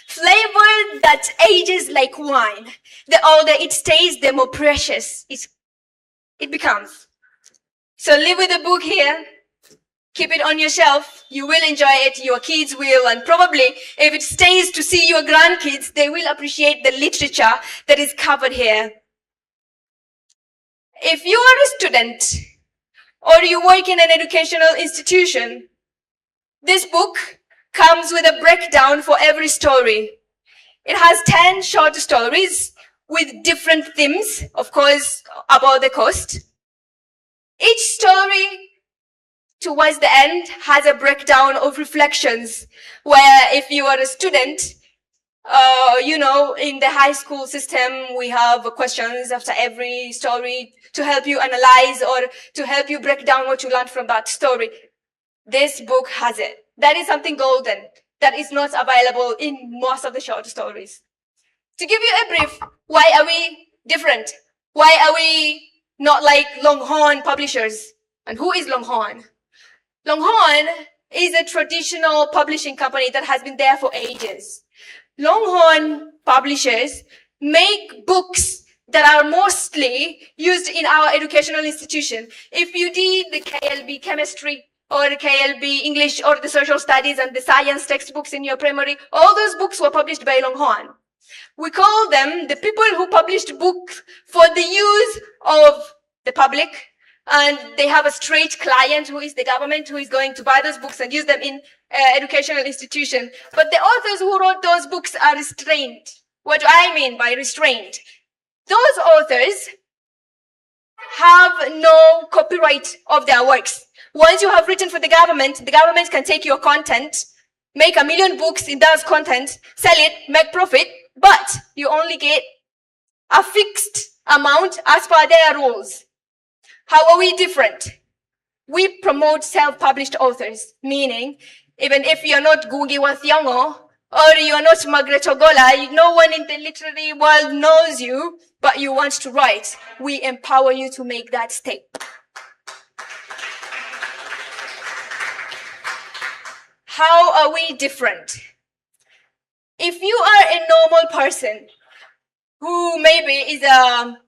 Flavor that ages like wine. The older it stays, the more precious it becomes. So live with the book here. Keep it on your shelf. You will enjoy it. Your kids will. And probably if it stays to see your grandkids, they will appreciate the literature that is covered here. If you are a student or you work in an educational institution, this book comes with a breakdown for every story. It has 10 short stories with different themes, of course, about the coast. Each story towards the end has a breakdown of reflections where if you are a student, you know, in the high school system, we have questions after every story to help you analyze or to help you break down what you learned from that story. This book has it. That is something golden that is not available in most of the short stories. To give you a brief, why are we different? Why are we not like Longhorn Publishers? And who is Longhorn? Longhorn is a traditional publishing company that has been there for ages. Longhorn Publishers make books that are mostly used in our educational institution. If you did the KLB chemistry or the KLB English or the social studies and the science textbooks in your primary, all those books were published by Longhorn. We call them the people who published books for the use of the public, and they have a straight client who is the government who is going to buy those books and use them in educational institution. But the authors who wrote those books are restrained. What do I mean by restrained? Those authors have no copyright of their works. Once you have written for the government can take your content, make 1 million books in that content, sell it, make profit, but you only get a fixed amount as per their rules. How are we different? We promote self-published authors, meaning even if you're not Ngugi wa Thiong'o or you're not Margaret Ogola, no one in the literary world knows you, but you want to write. We empower you to make that step. How are we different? If you are a normal person who maybe is a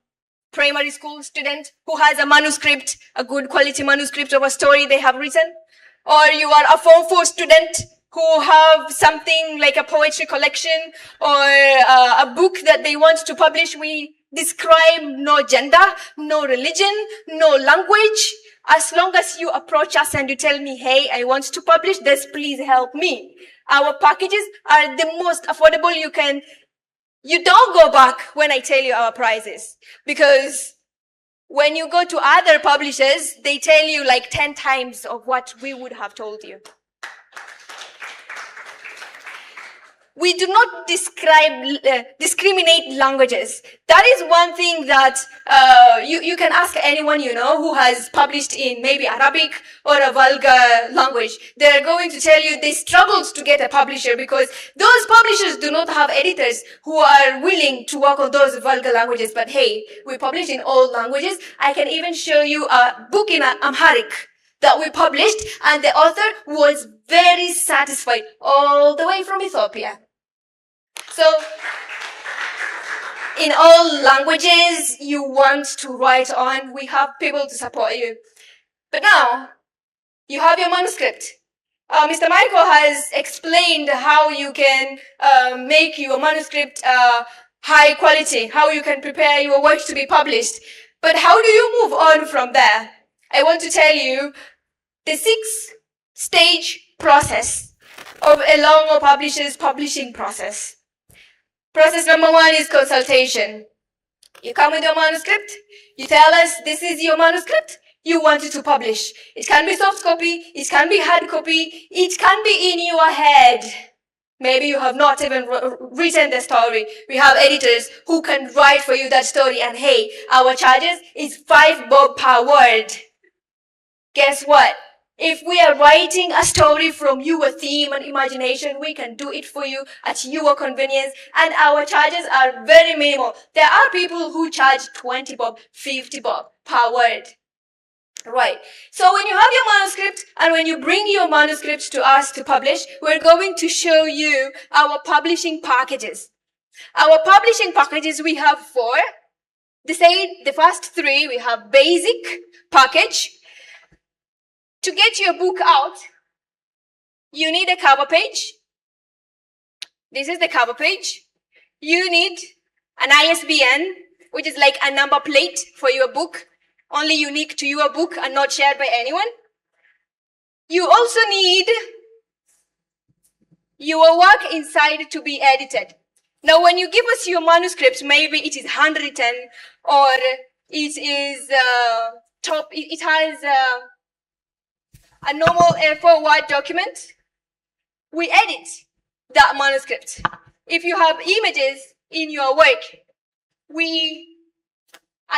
primary school student who has a manuscript, a good quality manuscript of a story they have written, or you are a Form 4 student who have something like a poetry collection or a book that they want to publish, we describe no gender, no religion, no language. As long as you approach us and you tell me, hey, I want to publish this, please help me. Our packages are the most affordable you can. You don't go back when I tell you our prices, because when you go to other publishers, they tell you like 10 times of what we would have told you. We do not discriminate languages. That is one thing that you can ask anyone you know who has published in maybe Arabic or a vulgar language. They're going to tell you they struggled to get a publisher because those publishers do not have editors who are willing to work on those vulgar languages. But hey, we publish in all languages. I can even show you a book in Amharic that we published, and the author was very satisfied all the way from Ethiopia. So, in all languages you want to write on, we have people to support you. But now, you have your manuscript. Mr. Michael has explained how you can make your manuscript high quality, how you can prepare your work to be published. But how do you move on from there? I want to tell you the 6-stage process of Elong'o Publishers publishing process. Process number 1 is consultation. You come with your manuscript, you tell us this is your manuscript, you want it to publish. It can be soft copy, it can be hard copy, it can be in your head. Maybe you have not even written the story. We have editors who can write for you that story, and hey, our charges is 5 bob per word. Guess what? If we are writing a story from your theme and imagination, we can do it for you at your convenience, and our charges are very minimal. There are people who charge 20 bob, 50 bob per word. Right. So when you have your manuscript and when you bring your manuscript to us to publish, we're going to show you our publishing packages. Our publishing packages, we have 4. The first 3, we have basic package. To get your book out, you need a cover page. This is the cover page. You need an ISBN, which is like a number plate for your book, only unique to your book and not shared by anyone. You also need your work inside to be edited. Now, when you give us your manuscript, maybe it is handwritten or it is it has a normal A4 Word document. We edit that manuscript. If you have images in your work, we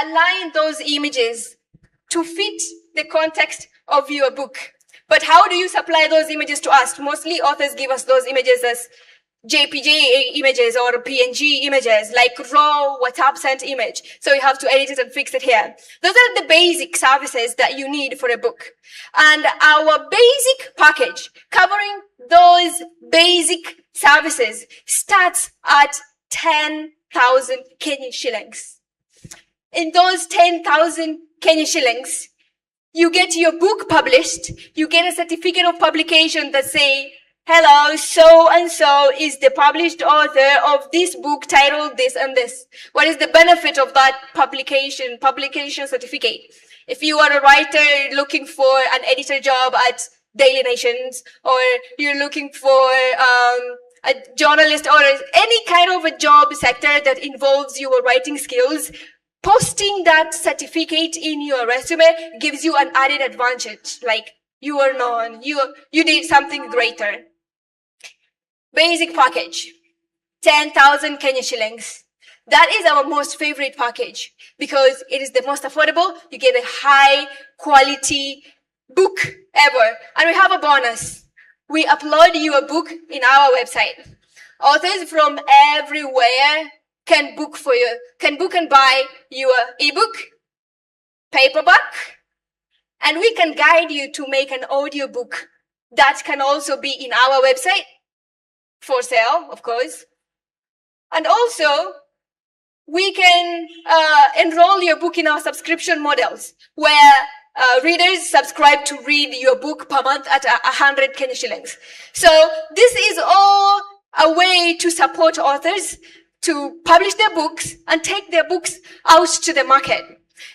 align those images to fit the context of your book. But how do you supply those images to us? Mostly authors give us those images as JPG images or PNG images, like raw WhatsApp sent image. So you have to edit it and fix it here. Those are the basic services that you need for a book. And our basic package covering those basic services starts at 10,000 Kenyan shillings. In those 10,000 Kenyan shillings, you get your book published, you get a certificate of publication that say, hello, so-and-so is the published author of this book titled this and this. What is the benefit of that publication certificate? If you are a writer looking for an editor job at Daily Nations, or you're looking for a journalist or any kind of a job sector that involves your writing skills, posting that certificate in your resume gives you an added advantage. Like, you are known, you did something greater. Basic package, 10,000 Kenya shillings. That is our most favorite package because it is the most affordable. You get a high quality book ever. And we have a bonus. We upload your book in our website. Authors from everywhere can book and buy your ebook, paperback, and we can guide you to make an audiobook that can also be in our website for sale, of course. And also, we can enroll your book in our subscription models where readers subscribe to read your book per month at 100 Kenya shillings. So this is all a way to support authors to publish their books and take their books out to the market.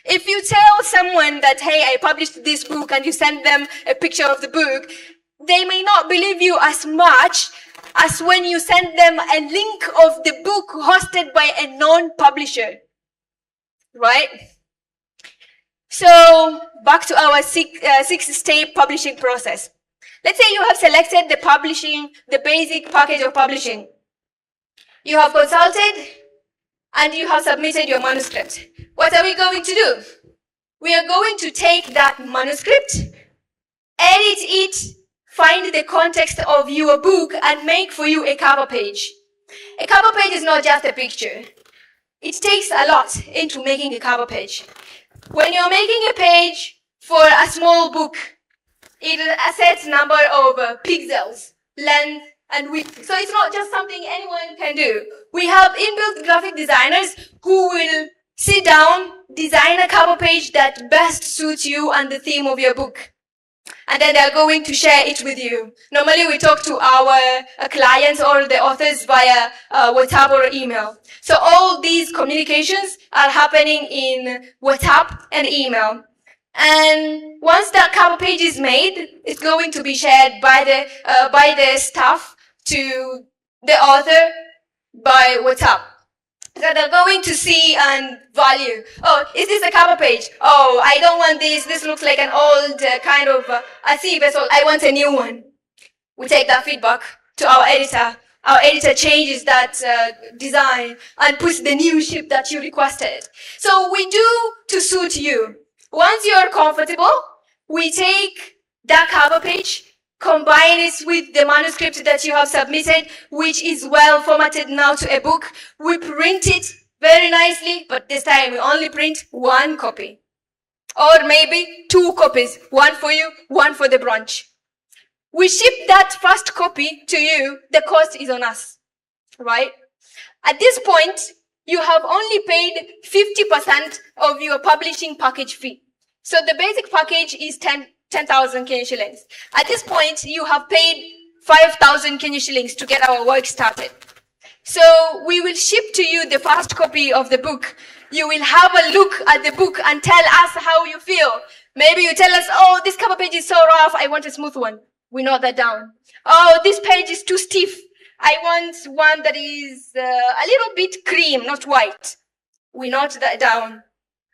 If you tell someone that, hey, I published this book, and you send them a picture of the book, they may not believe you as much as when you send them a link of the book hosted by a non-publisher, right? So back to our six-step publishing process. Let's say you have selected the basic package of publishing. You have consulted and you have submitted your manuscript. What are we going to do? We are going to take that manuscript, edit it, find the context of your book, and make for you a cover page. A cover page is not just a picture. It takes a lot into making a cover page. When you're making a page for a small book, it is a set number of pixels, length, and width. So it's not just something anyone can do. We have inbuilt graphic designers who will sit down, design a cover page that best suits you and the theme of your book. And then they're going to share it with you. Normally we talk to our clients or the authors via WhatsApp or email. So all these communications are happening in WhatsApp and email. And once that cover page is made, it's going to be shared by the staff to the author by WhatsApp. So they're going to see and value. Oh, is this a cover page? Oh, I don't want this. This looks like an old kind of a sea vessel. I want a new one. We take that feedback to our editor. Our editor changes that design and puts the new shape that you requested. So we do to suit you. Once you're comfortable, we take that cover page, combine it with the manuscript that you have submitted, which is well formatted now to a book. We print it very nicely, but this time we only print one copy. Or maybe 2 copies, one for you, one for the branch. We ship that first copy to you, the cost is on us, right? At this point, you have only paid 50% of your publishing package fee. So the basic package is 10,000 Kenyan shillings. At this point, you have paid 5,000 Kenyan shillings to get our work started. So we will ship to you the first copy of the book. You will have a look at the book and tell us how you feel. Maybe you tell us, oh, this cover page is so rough, I want a smooth one. We note that down. Oh, this page is too stiff. I want one that is a little bit cream, not white. We note that down.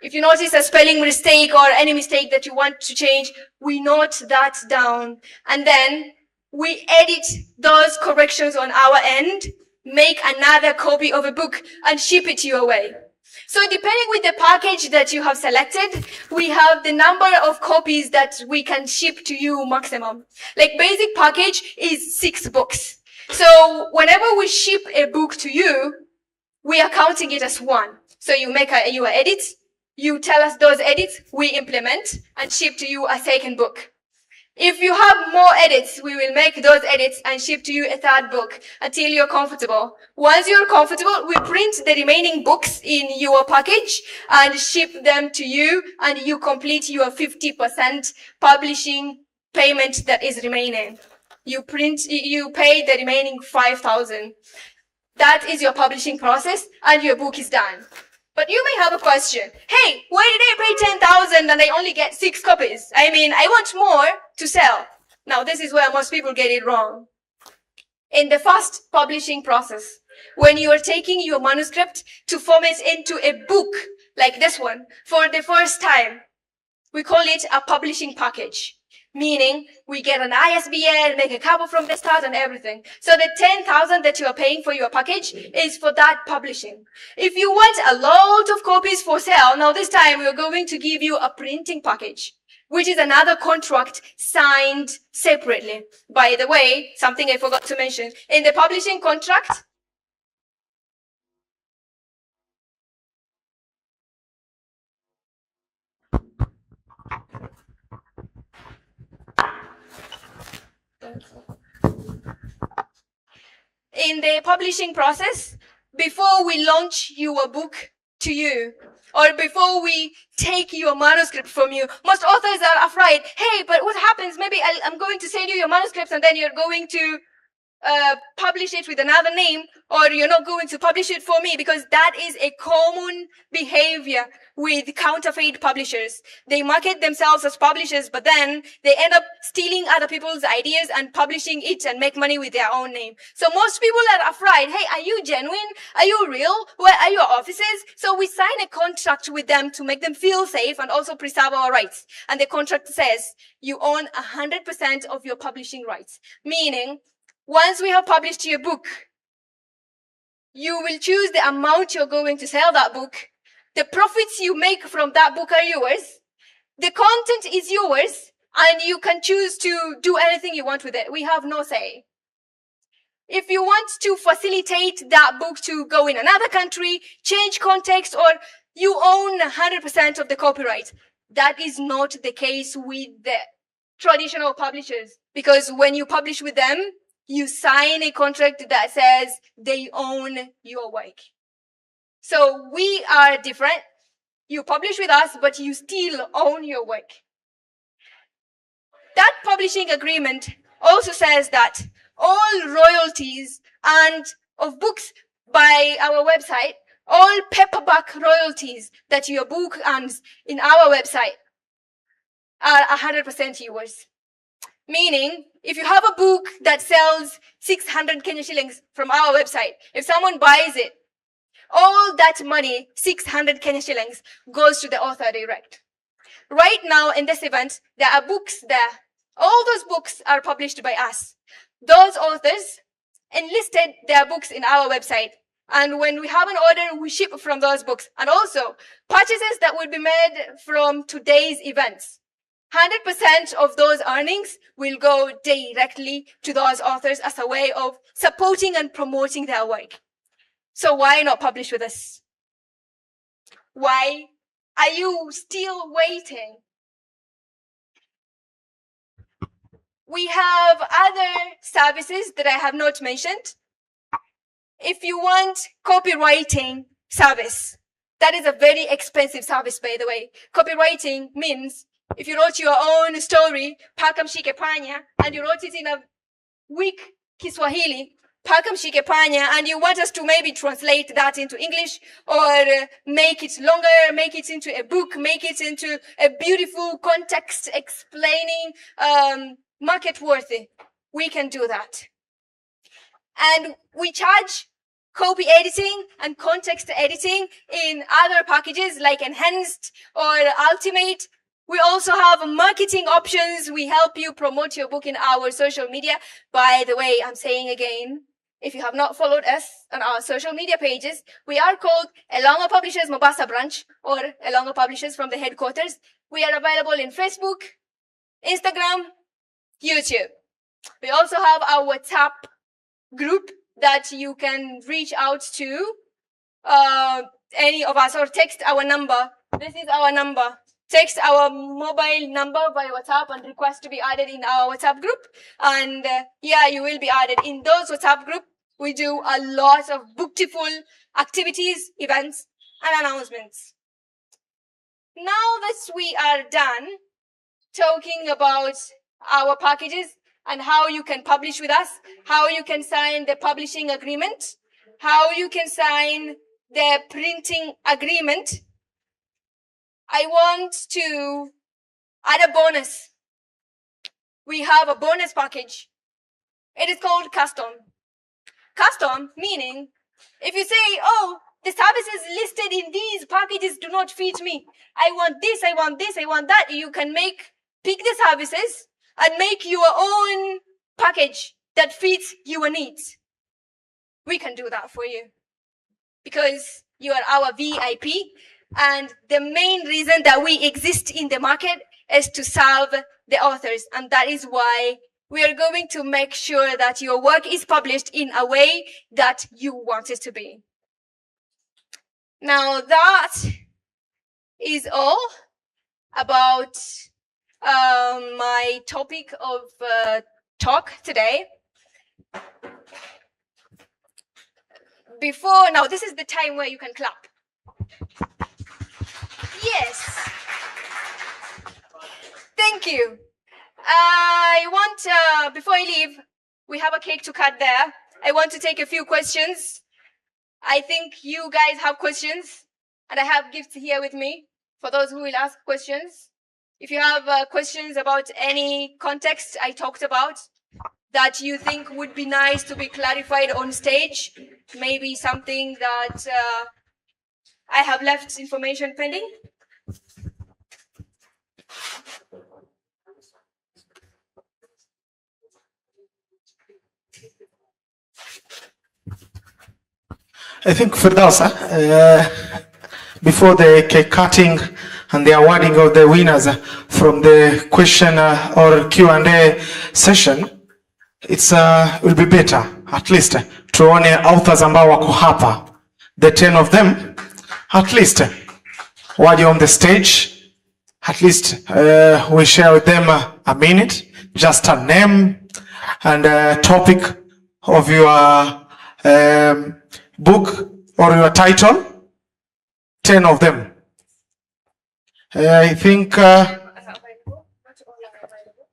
If you notice a spelling mistake or any mistake that you want to change, we note that down. And then we edit those corrections on our end, make another copy of a book, and ship it your way. So depending with the package that you have selected, we have the number of copies that we can ship to you maximum. Like basic package is 6 books. So whenever we ship a book to you, we are counting it as 1. So you make your edits, you tell us those edits, we implement and ship to you a second book. If you have more edits, we will make those edits and ship to you a 3rd book until you're comfortable. Once you're comfortable, we print the remaining books in your package and ship them to you, and you complete your 50% publishing payment that is remaining. You pay the remaining 5,000. That is your publishing process, and your book is done. But you may have a question. Hey, why did I pay 10,000 and I only get 6 copies? I mean, I want more to sell. Now, this is where most people get it wrong. In the first publishing process, when you are taking your manuscript to format into a book like this one for the first time, we call it a publishing package. Meaning, we get an ISBN, make a cover from the start and everything. So the 10,000 that you are paying for your package is for that publishing. If you want a lot of copies for sale, now this time we are going to give you a printing package, which is another contract signed separately. By the way, something I forgot to mention, in the publishing contract, in the publishing process, before we launch your book to you, or before we take your manuscript from you, most authors are afraid, hey, but what happens? Maybe I'm going to send you your manuscripts and then you're going to publish it with another name, or you're not going to publish it for me, because that is a common behavior with counterfeit publishers. They market themselves as publishers, but then they end up stealing other people's ideas and publishing it and make money with their own name. So most people are afraid, hey, are you genuine? Are you real? Where are your offices? So we sign a contract with them to make them feel safe and also preserve our rights. And the contract says you own 100% of your publishing rights, meaning once we have published your book, you will choose the amount you're going to sell that book. The profits you make from that book are yours. The content is yours, and you can choose to do anything you want with it. We have no say. If you want to facilitate that book to go in another country, change context, or you own 100% of the copyright, that is not the case with the traditional publishers. Because when you publish with them, you sign a contract that says they own your work. So we are different. You publish with us, but you still own your work. That publishing agreement also says that all royalties and of books by our website, all paperback royalties that your book earns in our website are 100% yours. Meaning, if you have a book that sells 600 Kenyan shillings from our website, if someone buys it, all that money, 600 Kenyan shillings, goes to the author direct. Right now in this event, there are books there. All those books are published by us. Those authors enlisted their books in our website. And when we have an order, we ship from those books. And also, purchases that will be made from today's events. 100% of those earnings will go directly to those authors as a way of supporting and promoting their work. So why not publish with us? Why are you still waiting? We have other services that I have not mentioned. If you want copywriting service, that is a very expensive service, by the way. Copywriting means If you wrote your own story, Paka Mshike Panya, and you wrote it in a weak Kiswahili, Paka Mshike Panya, and you want us to maybe translate that into English or make it longer, make it into a book, make it into a beautiful context explaining market worthy, we can do that. And we charge copy editing and context editing in other packages like enhanced or ultimate. We also have marketing options. We help you promote your book in our social media. By the way, I'm saying again, if you have not followed us on our social media pages, we are called Elong'o Publishers Mombasa branch or Elong'o Publishers from the headquarters. We are available in Facebook, Instagram, YouTube. We also have our WhatsApp group that you can reach out to any of us or text our number. This is our number. Text our mobile number by WhatsApp and request to be added in our WhatsApp group. And yeah, you will be added. In those WhatsApp group, we do a lot of booktiful activities, events, and announcements. Now that we are done talking about our packages and how you can publish with us, how you can sign the publishing agreement, how you can sign the printing agreement, I want to add a bonus. We have a bonus package. It is called custom. Custom meaning if you say, oh, the services listed in these packages do not fit me. I want this, I want this, I want that. You can pick the services and make your own package that fits your needs. We can do that for you because you are our VIP. And the main reason that we exist in the market is to serve the authors. And that is why we are going to make sure that your work is published in a way that you want it to be. Now that is all about my topic of talk today. Now this is the time where you can clap. Yes. Thank you. I want, before I leave, we have a cake to cut there. I want to take a few questions. I think you guys have questions, and I have gifts here with me for those who will ask questions. If you have questions about any context I talked about that you think would be nice to be clarified on stage, maybe something that I have left information pending. I think Firdaus, before the cake cutting and the awarding of the winners from the question or Q&A session, it's will be better at least tuone authors ambao wako hapa, the 10 of them, at least waje on the stage, at least we share with them a minute, just a name and a topic of your book or your title, 10 of them. I think,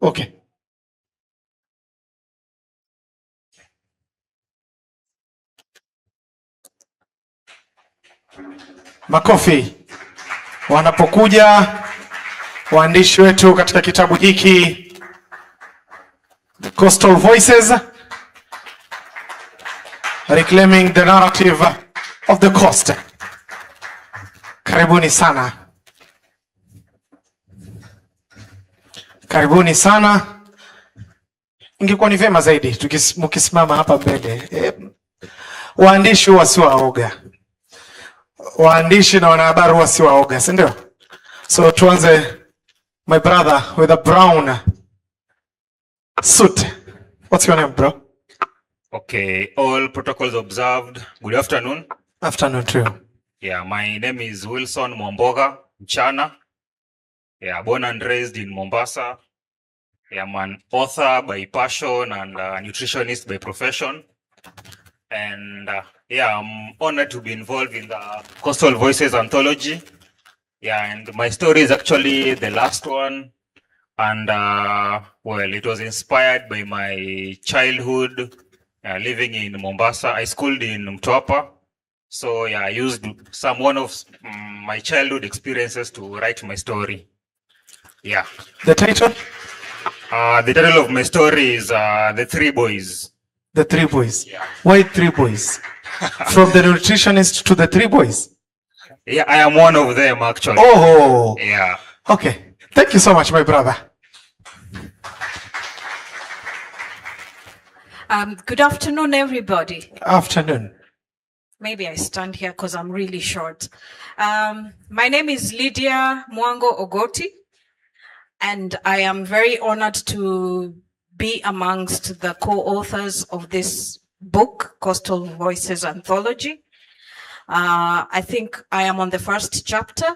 okay. Makofi wanapokuja waandishi wetu katika kitabu hiki The Coastal Voices, Reclaiming the Narrative of the Coast. Karibuni sana. Karibuni sana. Ingekuwa ni vyema zaidi mkisimama hapa mbele. Waandishi wasiwaoga. Waandishi na wanahabari wasiwaoga, si ndio? So tuanze, my brother with a brown suit. What's your name, bro? Okay, all protocols observed. Good afternoon. Afternoon to you. Yeah, my name is Wilson Mwamboga Mchana. Yeah, born and raised in Mombasa. Yeah, I'm an author by passion and a nutritionist by profession. And yeah, I'm honored to be involved in the Coastal Voices anthology. Yeah, and my story is actually the last one. And well, it was inspired by my childhood living in Mombasa. I schooled in Mtwapa. So yeah, I used one of my childhood experiences to write my story. Yeah. The title? The title of my story is The Three Boys. The Three Boys. Yeah. Why three boys? From the nutritionist to the three boys? Yeah, I am one of them actually. Oh. Yeah. Okay. Thank you so much, my brother. Good afternoon, everybody. Afternoon. Maybe I stand here because I'm really short. My name is Lydia Mwango Ogoti, and I am very honored to be amongst the co-authors of this book, Coastal Voices Anthology. I think I am on the first chapter,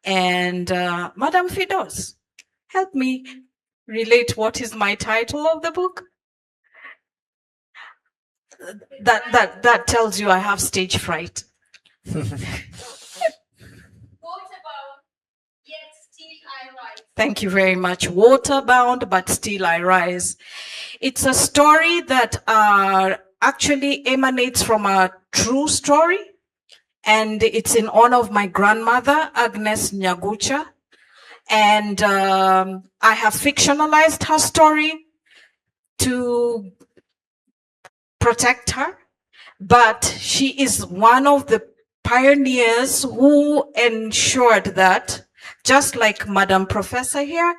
and Madam Firdaus, help me relate what is my title of the book. That tells you I have stage fright. What about Yet Still I Rise? Thank you very much. Waterbound, but still I rise. It's a story that actually emanates from a true story, and it's in honor of my grandmother, Agnes Nyagucha. And I have fictionalized her story to protect her, but she is one of the pioneers who ensured that, just like Madam Professor here,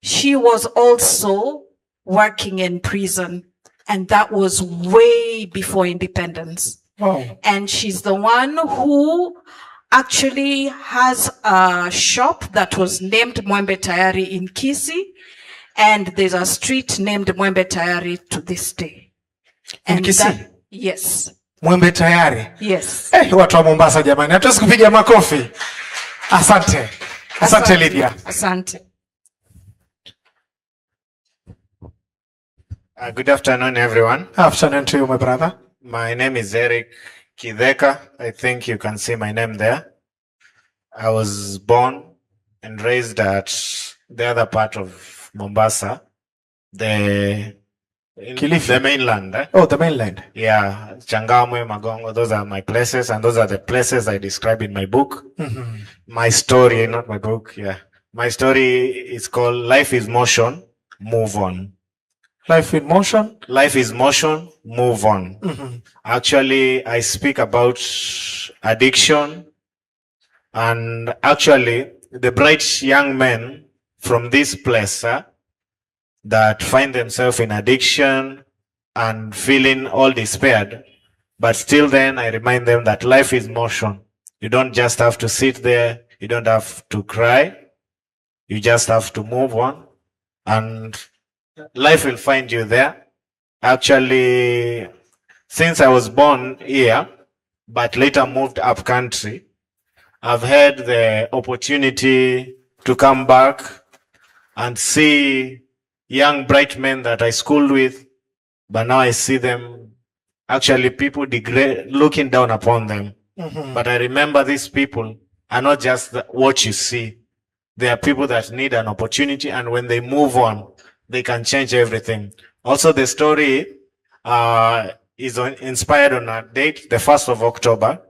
she was also working in prison, and that was way before independence. Wow. And she's the one who actually has a shop that was named Mwembe Tayari in Kisii, and there's a street named Mwembe Tayari to this day. In Kisii? Yes. Mwembe Tayari. Yes. Watu wa Mombasa jamani, hatuwezi kupiga makofi. Asante. Asante Lydia. Asante. Good afternoon, everyone. Afternoon to you, my brother. My name is Eric Kideka. I think you can see my name there. I was born and raised at the other part of Mombasa, the mainland. Oh, the mainland. Yeah, Changamwe, Magongo, those are my places, and those are the places I describe in my book. Mm-hmm. My story, not my book, yeah. My story is called Life is Motion, Move On. Life in motion. Life is motion, move on. Mm-hmm. Actually, I speak about addiction, and actually the bright young men from this place that find themselves in addiction and feeling all despaired, but still then I remind them that life is motion. You don't just have to sit there. You don't have to cry. You just have to move on, and life will find you there. Actually, since I was born here, but later moved up country, I've had the opportunity to come back and see young bright men that I schooled with, but now I see them, actually people looking down upon them. Mm-hmm. But I remember these people are not just what you see. They are people that need an opportunity, and when they move on, they can change everything. Also, the story is inspired on a date, the 1st of October.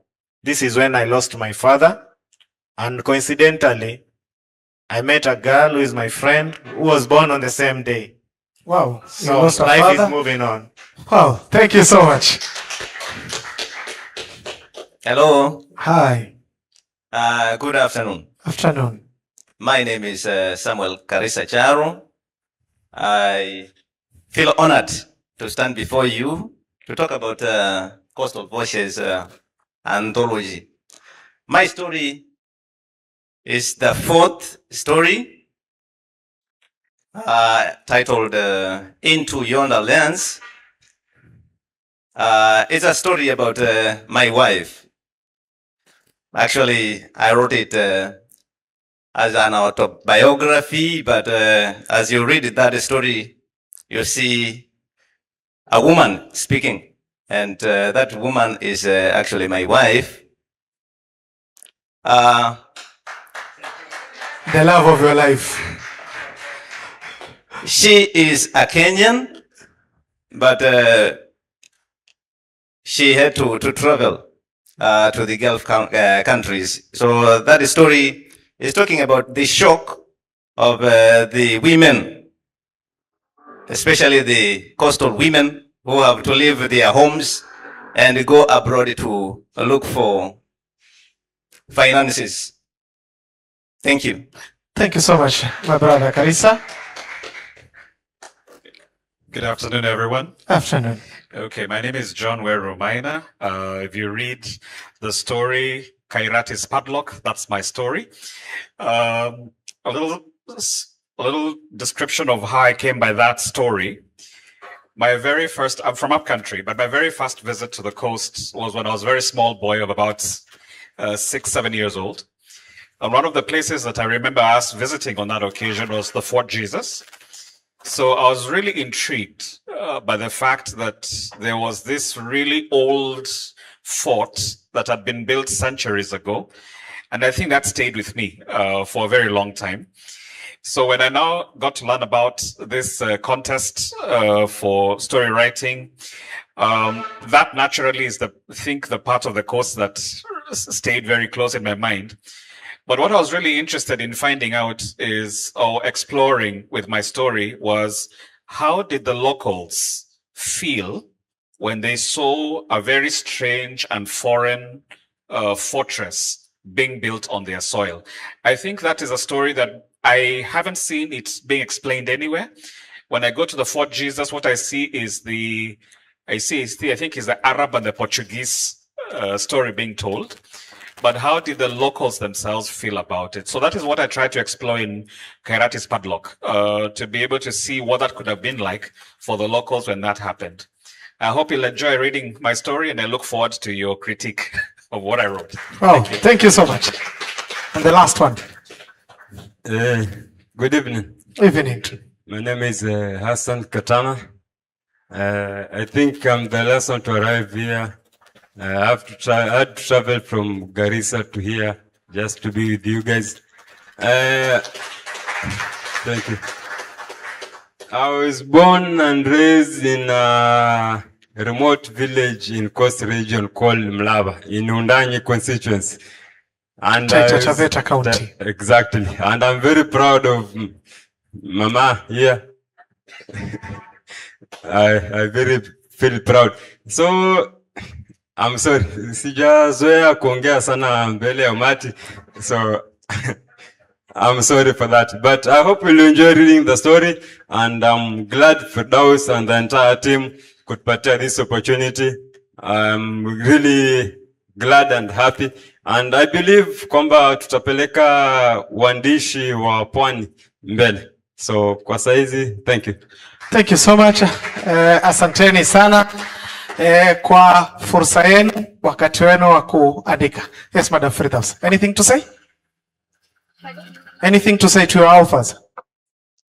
This is when I lost my father. And coincidentally, I met a girl who is my friend who was born on the same day. Wow. So life is moving on. Wow. Thank you so much. Hello. Hi. Good afternoon. Afternoon. My name is Samuel Karisa Charo. I feel honored to stand before you to talk about Coastal Voices Anthology. My story is the 4th story, titled Into Yonder Lands. It's a story about my wife. Actually, I wrote it as an autobiography, but as you read that story, you see a woman speaking, and that woman is actually my wife. The love of your life. She is a Kenyan, but she had to travel to the Gulf countries. So that story is talking about the shock of the women, especially the coastal women who have to leave their homes and go abroad to look for finances. Thank you. Thank you so much, my brother Karisa. Good afternoon, everyone. Afternoon. Okay, my name is John Ware Romaina. If you read the story, Kairati's Padlock, that's my story. A little description of how I came by that story. My very first, I'm from upcountry, but my very first visit to the coast was when I was a very small boy of about 6, 7 years old. And one of the places that I remember us visiting on that occasion was the Fort Jesus. So I was really intrigued by the fact that there was this really old fort that had been built centuries ago. And I think that stayed with me for a very long time. So when I now got to learn about this contest for story writing, that naturally is the part of the course that stayed very close in my mind. But what I was really interested in finding out is, or exploring with my story, was how did the locals feel when they saw a very strange and foreign fortress being built on their soil? I think that is a story that I haven't seen it being explained anywhere. When I go to the Fort Jesus, what I see is the Arab and the Portuguese story being told. But how did the locals themselves feel about it? So that is what I tried to explore in Kairati's Padlock, to be able to see what that could have been like for the locals when that happened. I hope you'll enjoy reading my story, and I look forward to your critique of what I wrote. Oh, thank you so much. And the last one. Good evening. Evening. My name is Hassan Katana. I think I'm the last one to arrive here. I had to travel from Garissa to here just to be with you guys. Thank you. I was born and raised in a remote village in Coast region called Mlaba in Undanyi constituency. And Taveta County. Exactly. And I'm very proud of Mama here. I very feel proud. So I'm sorry, sijazoea kuongea sana mbele ya umati, so I'm sorry for that. But I hope you'll enjoy reading the story, and I'm glad Firdaus and the entire team could participate this opportunity. I'm really glad and happy, and I believe kwamba tutapeleka uandishi wa pwani mbele. So kwa saizi, thank you. Thank you so much. Asanteni sana. Kwa fursa yenu wakati wenu wa kuandika. Yes, Madam Firdaus. Anything to say? Anything to say to your authors?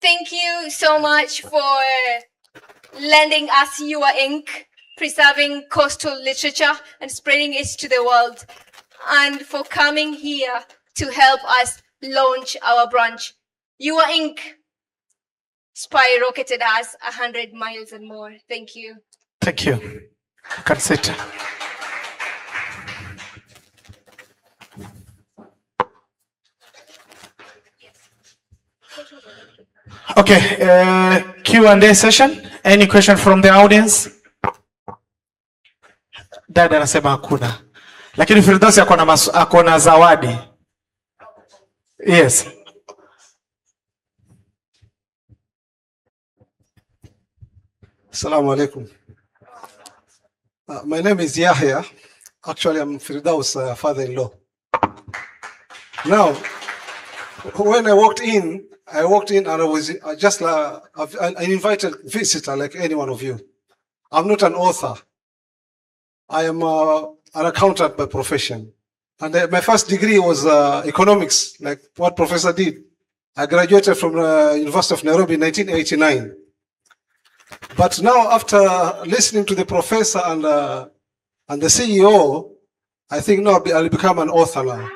Thank you so much for lending us your ink, preserving coastal literature and spreading it to the world, and for coming here to help us launch our branch. Your ink skyrocketed us 100 miles and more. Thank you. Thank you. You can sit. Okay, Q&A session. Any question from the audience? Dada anasema hakuna. Lakini Firdaus ako na zawadi. Yes. Assalamu alaikum. My name is Yahya. Actually, I'm Firdaus' father-in-law. Now, when I walked in and I was just an invited visitor like any one of you. I'm not an author. I am an accountant by profession. And my first degree was economics, like what Professor did. I graduated from the University of Nairobi in 1989. But now, after listening to the professor and the CEO, I think now I'll become an author now.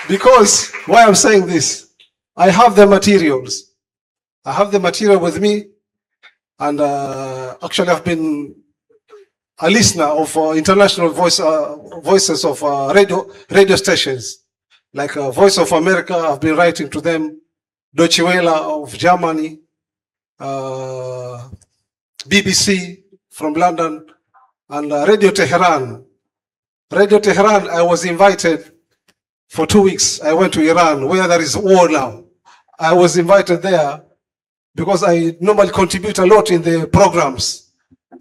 Because why I'm saying this, I have the materials. I have the material with me, and actually I've been a listener of international voices of radio stations, like Voice of America. I've been writing to them, Deutsche Welle of Germany, BBC from London, and Radio Tehran. Radio Tehran, I was invited for 2 weeks. I went to Iran, where there is war now. I was invited there because I normally contribute a lot in the programs.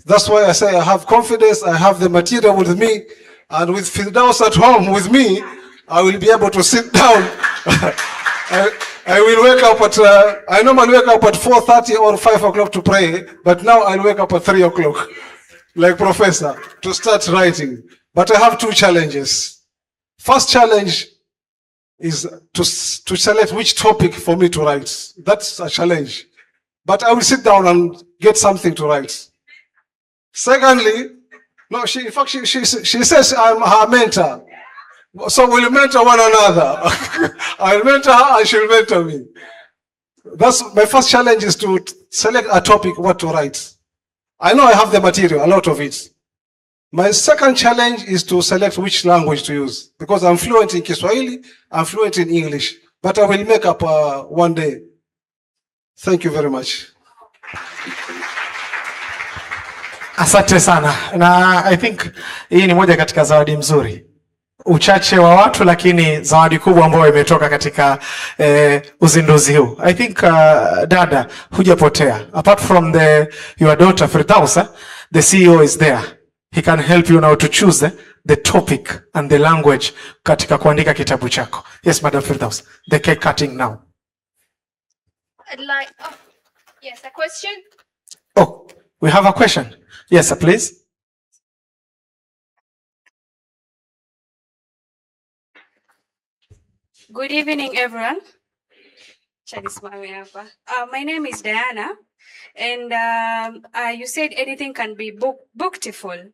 That's why I say I have confidence, I have the material with me, and with Firdaus at home with me, I will be able to sit down. I will wake up at, I normally wake up at 4:30 or 5 o'clock to pray, but now I'll wake up at 3 o'clock, like Professor, to start writing. But I have 2 challenges. First challenge is to select which topic for me to write. That's a challenge. But I will sit down and get something to write. Secondly, no, in fact, she says I'm her mentor. So we'll mentor one another. I'll mentor her and she'll mentor me. That's my first challenge, is to select a topic, what to write. I know I have the material, a lot of it. My second challenge is to select which language to use, because I'm fluent in Kiswahili, I'm fluent in English, but I will make up one day. Thank you very much. Asante sana. Na I think hii ni moja katika zawadi mzuri. Uchache wa watu, lakini zawadi kubwa ambayo imetoka katika uzinduzi huu. I think dada, hujapotea. Apart from your daughter Firdaus, the CEO is there. He can help you now to choose the topic and the language katika kuandika kitabu chako. Yes, Madam Firdaus, the cake cutting now. I'd like, yes, a question. Oh, we have a question. Yes, sir, please. Good evening, everyone. My name is Diana, and you said anything can be booktiful.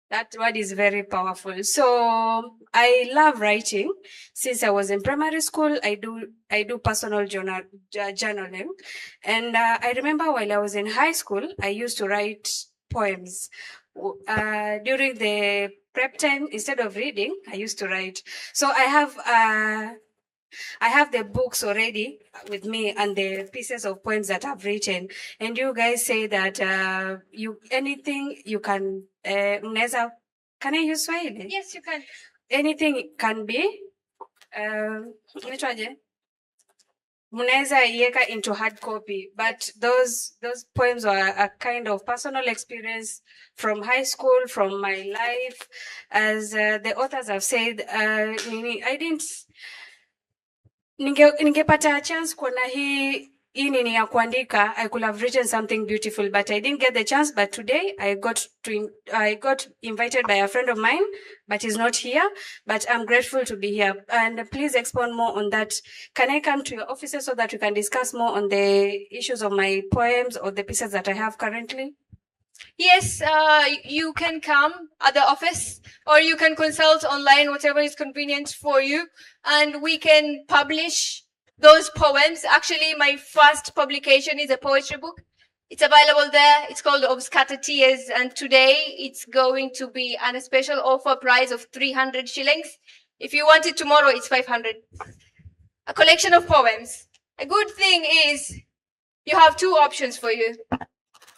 That word is very powerful. So I love writing. Since I was in primary school, I do personal journaling, and I remember while I was in high school, I used to write poems. During the prep time, instead of reading, I used to write. So I have the books already with me and the pieces of poems that I've written. And you guys say that anything you can, can I use Swahili? Yes, you can. Anything can be, Muneza yeka into hard copy, but those poems are a kind of personal experience from high school, from my life. As the authors have said, I didn't ningepata a chance kuona hii nini ya kuandika, I could have written something beautiful, but I didn't get the chance. But today I got invited by a friend of mine, but he's not here. But I'm grateful to be here. And please expound more on that. Can I come to your offices so that we can discuss more on the issues of my poems or the pieces that I have currently? Yes, you can come at the office, or you can consult online, whatever is convenient for you, and we can publish those poems. Actually, my first publication is a poetry book. It's available there. It's called Of Scattered Tears, and today it's going to be on a special offer price of 300 shillings. If you want it tomorrow, it's 500. A collection of poems. A good thing is you have 2 options for you.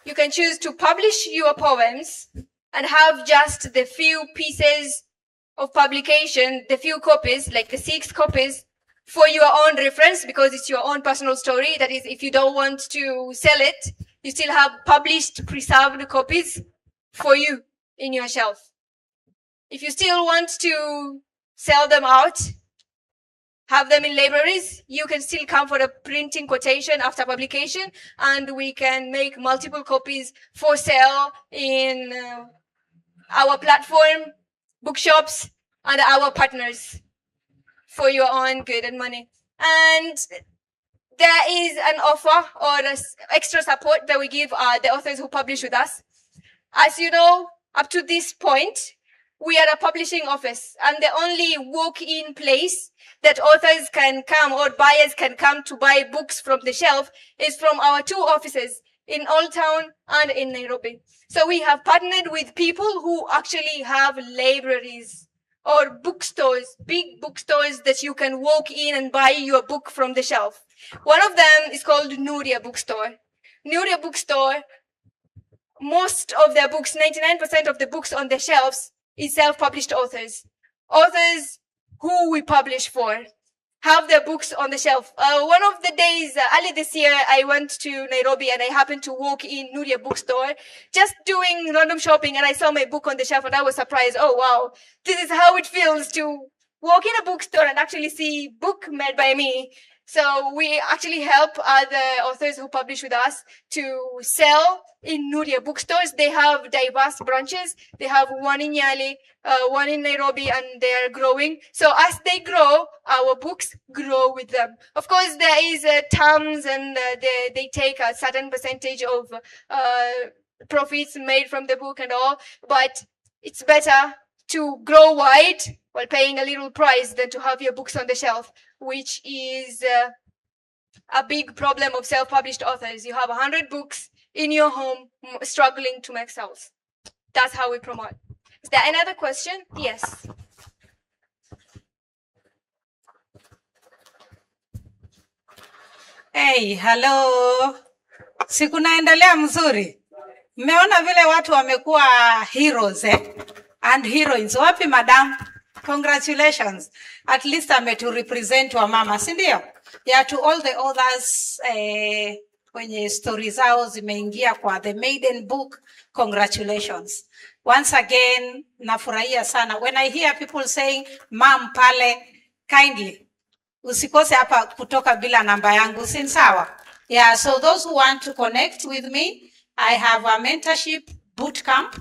You can choose to publish your poems and have just the few pieces of publication, the few copies, like the 6 copies, for your own reference, because it's your own personal story. That is, if you don't want to sell it, you still have published, preserved copies for you in your shelf. If you still want to sell them out, have them in libraries, you can still come for a printing quotation after publication, and we can make multiple copies for sale in our platform, bookshops, and our partners for your own good and money. And there is an offer or extra support that we give the authors who publish with us. As you know, up to this point, we are a publishing office, and the only walk-in place that authors can come or buyers can come to buy books from the shelf is from our 2 offices in Old Town and in Nairobi. So we have partnered with people who actually have libraries or bookstores, big bookstores that you can walk in and buy your book from the shelf. One of them is called Nuria Bookstore. Nuria Bookstore, most of their books, 99% of the books on the shelves is self-published authors. Authors who we publish for have their books on the shelf. One of the days, early this year, I went to Nairobi and I happened to walk in Nuria Bookstore, just doing random shopping, and I saw my book on the shelf and I was surprised. Oh, wow, this is how it feels to walk in a bookstore and actually see book made by me. So we actually help other authors who publish with us to sell in Nuria bookstores. They have diverse branches. They have one in Nyali, one in Nairobi, and they are growing. So as they grow, our books grow with them. Of course, there is terms, and they take a certain percentage of profits made from the book and all. But it's better to grow wide while paying a little price than to have your books on the shelf, which is a big problem of self-published authors. You have 100 books in your home struggling to make sales. That's how we promote. Is there another question? Yes. Hey, hello. Siku naendelea mzuri. Mmeona vile watu wamekuwa heroes and heroines. Wapi madam? Congratulations. At least to represent wa mama, si ndio? Yeah, to all the others kwenye stories zao zimeingia kwa the maiden book, congratulations. Once again, nafurahia sana. When I hear people saying, mom pale, kindly, usikose hapa kutoka bila namba yangu, si sawa? Yeah, so those who want to connect with me, I have a mentorship boot camp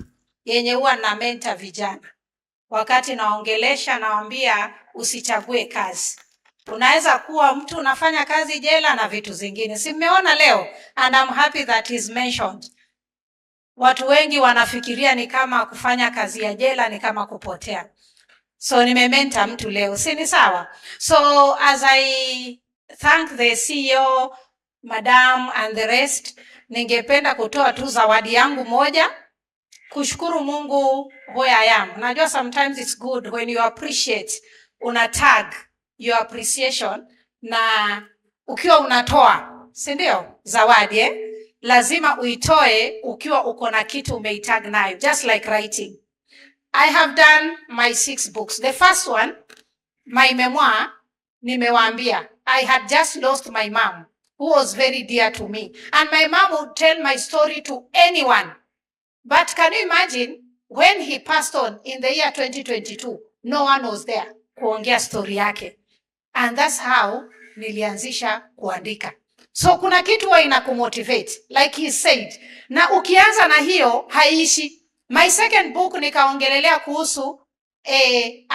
yenye huwa na mentor vijana. Wakati naongelesha nawaambia usichague kazi. Unaweza kuwa mtu unafanya kazi jela na vitu zingine. Si mmeona leo, and I'm happy that is mentioned. Watu wengi wanafikiria ni kama kufanya kazi ya jela ni kama kupotea. So nimementa mtu leo, si ni sawa? So as I thank the CEO, madam and the rest, ningependa kutoa tu zawadi yangu moja. Kushukuru Mungu where I am. Najua sometimes it's good when you appreciate, una tag your appreciation, na ukiwa unatoa, si ndio? Zawadi lazima uitoe ukiwa uko na kitu umeitag nayo, just like writing. I have done my 6 books. The first one, my memoir, nimewaambia, I had just lost my mom, who was very dear to me, and my mom would tell my story to anyone. But can you imagine when he passed on in the year 2022, no one was there kuongea story yake. And that's how nilianzisha kuandika. So kuna kitu wa inakumotivate, like he said. Na ukianza na hiyo, haishi. My second book nikaongelelea kuhusu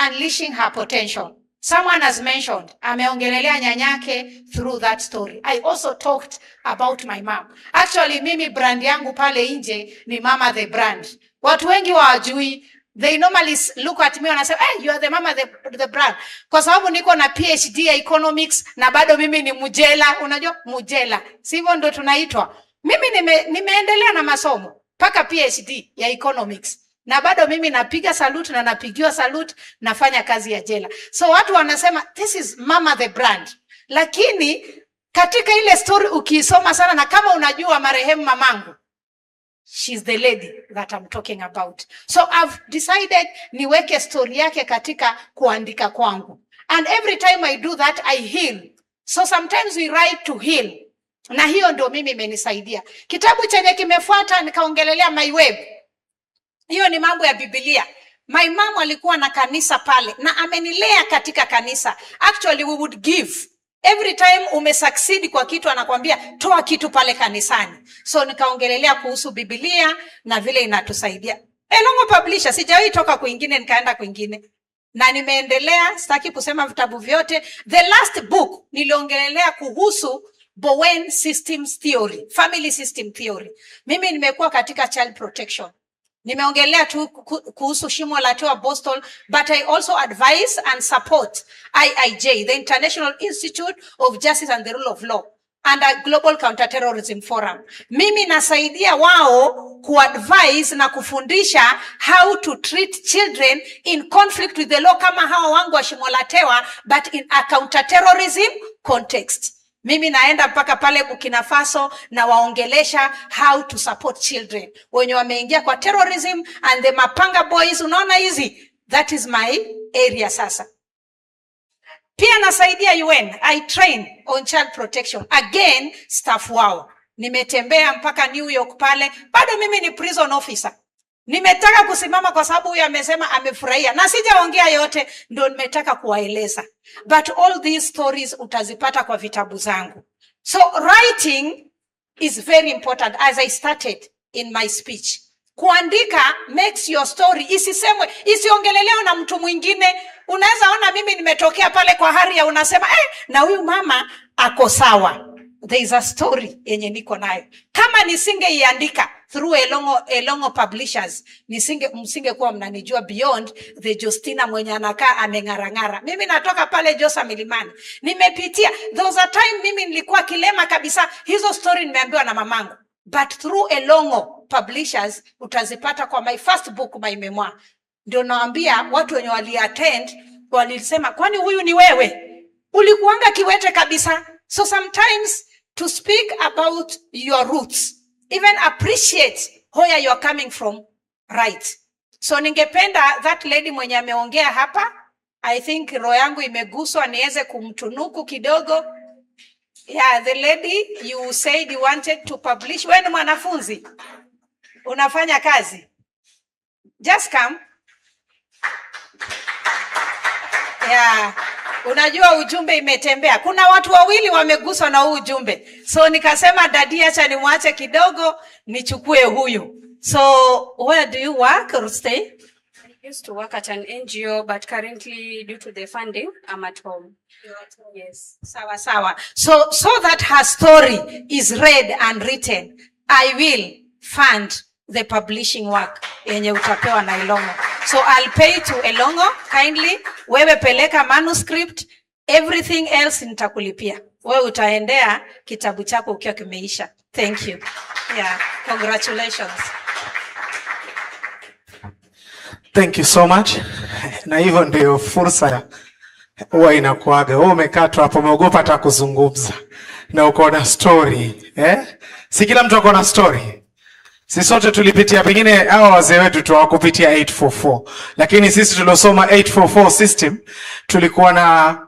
unleashing her potential. Someone has mentioned, ameongelelea nyanyake through that story. I also talked about my mom. Actually, mimi brand yangu pale nje ni Mama the Brand. Watu wengi hawajui. They normally look at me and say, hey, you are the Mama the Brand. Kwa sababu niko na PhD ya economics na bado mimi ni mujela. Unajua mujela. Sivyo ndo tunaitwa. Mimi nimeendelea na masomo mpaka PhD ya economics. Na bado mimi napiga salute na napigiwa salute, nafanya kazi ya jela. So watu wanasema this is Mama the Brand. Lakini katika ile story ukiisoma sana, na kama unajua marehemu mamangu, she's the lady that I'm talking about. So I've decided niweke story yake katika kuandika kwangu. And every time I do that, I heal. So sometimes we write to heal. Na hiyo ndio mimi imenisaidia. Kitabu chenye kimefuata nikaongelelea my web. Hiyo ni mambo ya Biblia. My mom alikuwa na kanisa pale na amenilea katika kanisa. Actually we would give. Every time umesucceed kwa kitu anakuambia toa kitu pale kanisani. So nikaongelelea kuhusu Biblia na vile inatusaidia. Elong'o Publishers, sijawahi toka kwingine nikaenda kwingine. Na nimeendelea, sitaki kusema vitabu vyote. The last book niliongelelea kuhusu Bowen Systems Theory, Family System Theory. Mimi nimekuwa katika child protection. Nimeongelea tu kuhusu shimo la tewa Boston, but I also advise and support IIJ, the International Institute of Justice and the Rule of Law, and a Global Counterterrorism Forum. Mimi nasaidia wao kuadvise na kufundisha how to treat children in conflict with the law kama hawa wangu wa shimo la tewa, but in a counterterrorism context. Mimi naenda mpaka pale Burkina Faso na waongelesha how to support children wenye wameingia kwa terrorism and the mapanga boys. Unaona hizi, that is my area sasa. Pia nasaidia UN, I train on child protection, again staff wao. Nimetembea mpaka New York pale, bado mimi ni prison officer. Nimetaka kusimama kwa sababu huyu amesema amefurahia na sijaongea yote, ndio nimetaka kuwaeleza. But all these stories utazipata kwa vitabu zangu. So writing is very important, as I started in my speech. Kuandika makes your story isisemwe, isiongelelewa na mtu mwingine. Unaweza ona mimi nimetokea pale kwa Haria, unasema na huyu mama ako sawa. There is a story yenye niko nayo. Kama nisingeiandika through Elong'o Publishers, msingekuwa mnanijua beyond the Justina mwenye anakaa ameng'arang'ara. Mimi natoka pale Josa Milimani. Nimepitia. There was a time mimi nilikuwa kilema kabisa. Hizo story nimeambiwa na mamangu. But through Elong'o Publishers utazipata kwa my first book, my memoir. Ndio naambia watu wenye waliattend walisema, kwani huyu ni wewe? Ulikuanga kiwete kabisa. So sometimes to speak about your roots, even appreciate where you are coming from, right? So ningependa that lady mwenye ameongea hapa, I think roho yangu imeguswa niweze kumtunuku kidogo. Yeah, the lady you said you wanted to publish. Wewe ni mwanafunzi? Unafanya kazi? Just come. Yeah. Unajua ujumbe imetembea. Kuna watu wawili wameguswa na huu ujumbe. So nikasema dadi, acha nimwache kidogo nichukue huyu. So where do you work or stay? I used to work at an NGO, but currently due to the funding, I'm at home. Yes. Sawa sawa. So that her story is read and written, I will fund the publishing work yenye utapewa na Elong'o. So I'll pay to Elong'o kindly. Wewe peleka manuscript, everything else nitakulipia. Wewe utaendea kitabu chako ukiwa kimeisha. Thank you. Yeah, congratulations. Thank you so much. Na hivyo ndio fursa huwa inakuaga. Wewe umekaa tu hapo umeogopa hata kuzungumza. Na uko na story, Si kila mtu ako na story. Sisi sote tulipitia, pengine hawa wazee wetu tu hawakupitia 844. Lakini sisi tuliosoma 844 system tulikuwa na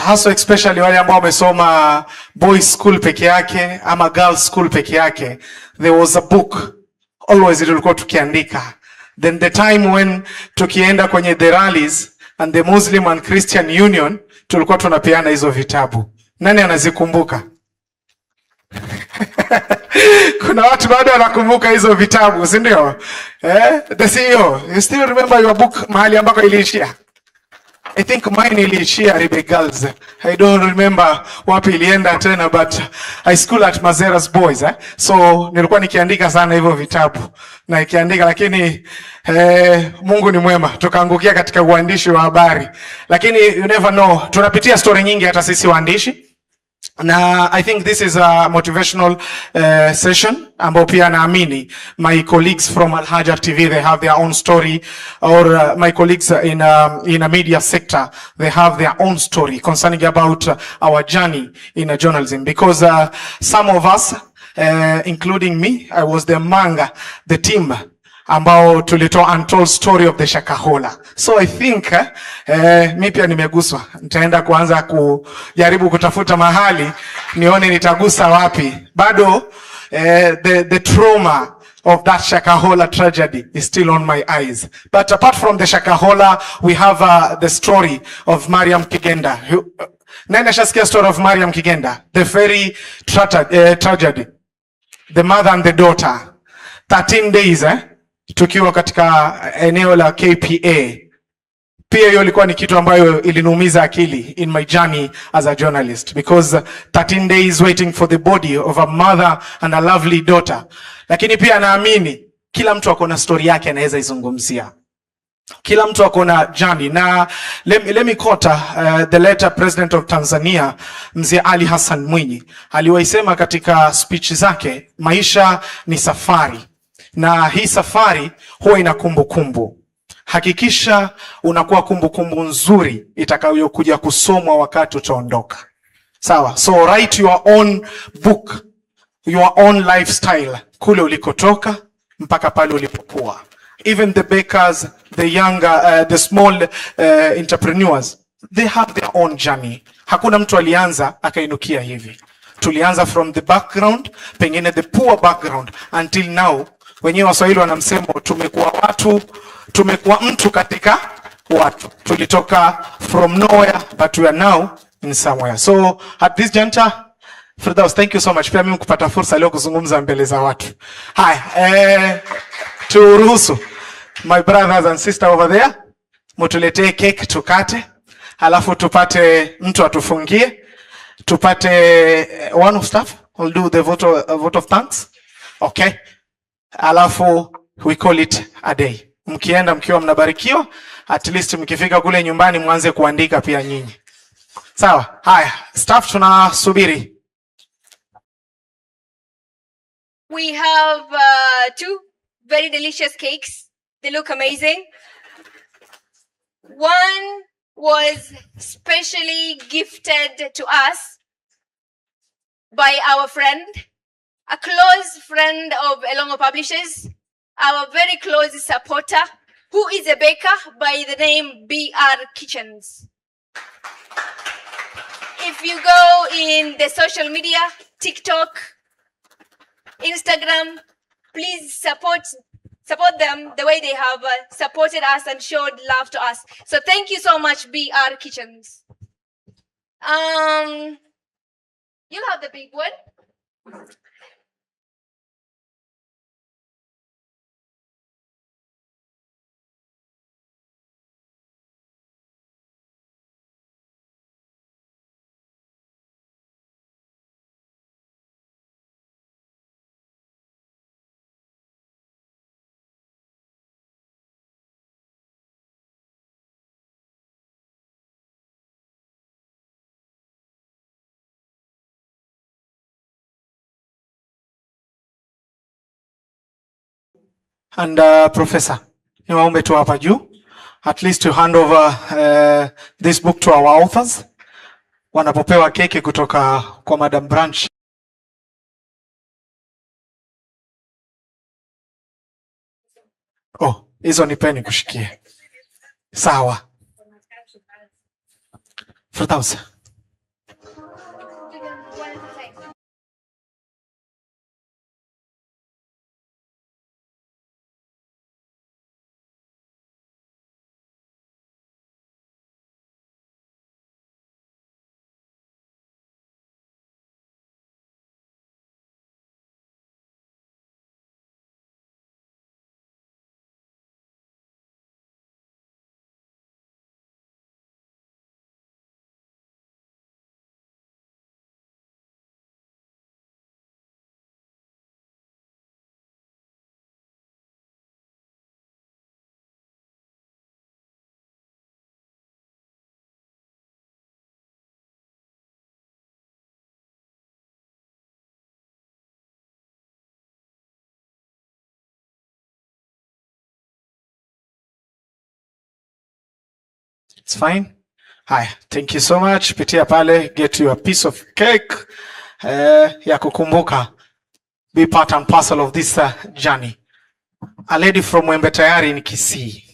hasa especially wale ambao wamesoma boys school peke yake ama girls school peke yake. There was a book always tulikuwa tukiandika. Then the time when tukienda kwenye the rallies and the Muslim and Christian Union tulikuwa tunapeana hizo vitabu. Nani anazikumbuka? Kuna watu bado wanakumbuka hizo vitabu, si ndio? The CEO, you still remember your book mahali ambako iliishia? I think mine iliishia Ribe Girls. I don't remember wapi ilienda tena, but I school at Mazera's Boys. So nilikuwa nikiandika sana hivyo vitabu na ikiandika, lakini Mungu ni mwema, tukaangukia katika uandishi wa habari. Lakini you never know, tunapitia story nyingi hata sisi waandishi. Na I think this is a motivational session ambao pia naamini my colleagues from Al Hajar TV, they have their own story, or my colleagues in a media sector, they have their own story concerning about our journey in journalism, because some of us, including me, I was the team ambao tulitoa untold story of the Shakahola. So I think mi pia nimeguswa. Nitaenda kuanza kujaribu kutafuta mahali nione nitagusa wapi. Bado the trauma of that Shakahola tragedy is still on my eyes. But apart from the Shakahola, we have the story of Mariam Kigenda. Nani ashasikia story of Mariam Kigenda? The very tragedy. The mother and the daughter. 13 days, tukiwa katika eneo la KPA. Pia hiyo ilikuwa ni kitu ambayo iliniumiza akili in my journey as a journalist, because 13 days waiting for the body of a mother and a lovely daughter. Lakini pia naamini Kila mtu ako na story yake anaweza izungumzia. Kila mtu ako na journey. Na let me quote the later president of Tanzania, Mzee Ali Hassan Mwinyi. Aliwaisema katika speech zake, maisha ni safari. Na hii safari huwa ina kumbukumbu. Hakikisha unakuwa kumbukumbu nzuri itakayokuja kusomwa wakati utaondoka. Sawa? So write your own book, your own lifestyle, kule ulikotoka mpaka pale ulipokuwa. Even the bakers, the younger, the small entrepreneurs, they have their own journey. Hakuna mtu alianza akainukia hivi. Tulianza from the background, pengine the poor background, until now. Wenyewe Waswahili wanamsemo, tumekuwa mtu katika watu. Tulitoka from nowhere, but we are now in somewhere. So at this juncture, Firdaus, thank you so much. Pia mimi kupata fursa leo kuzungumza mbele za watu. Hi, turuhusu my brothers and sisters over there, mutuletee cake tukate, halafu tupate mtu atufungie, tupate one of staff will do the vote of thanks. Okay? Halafu we call it a day. Mkienda mkiwa mnabarikiwa, at least mkifika kule nyumbani mwanze kuandika pia nyinyi. Sawa? Haya, staff tunasubiri. We have two very delicious cakes. They look amazing. One was specially gifted to us by our friend, a close friend of Elong'o Publishers, our very close supporter, who is a baker by the name BR Kitchens. If you go in the social media, TikTok, Instagram, please support them the way they have supported us and showed love to us. So thank you so much, BR Kitchens. You have the big one. And Professor, niwaombe tu hapa juu, at least to hand over this book to our authors. Wanapopewa keki kutoka kwa Madam Branch. Oh, hizo nipeni kushikia. Sawa. Firdaus. It's fine. Hi, thank you so much. Pitia pale, get you a piece of cake ya kukumbuka. Be part and parcel of this journey. A lady from Wembe tayari ni Kisii.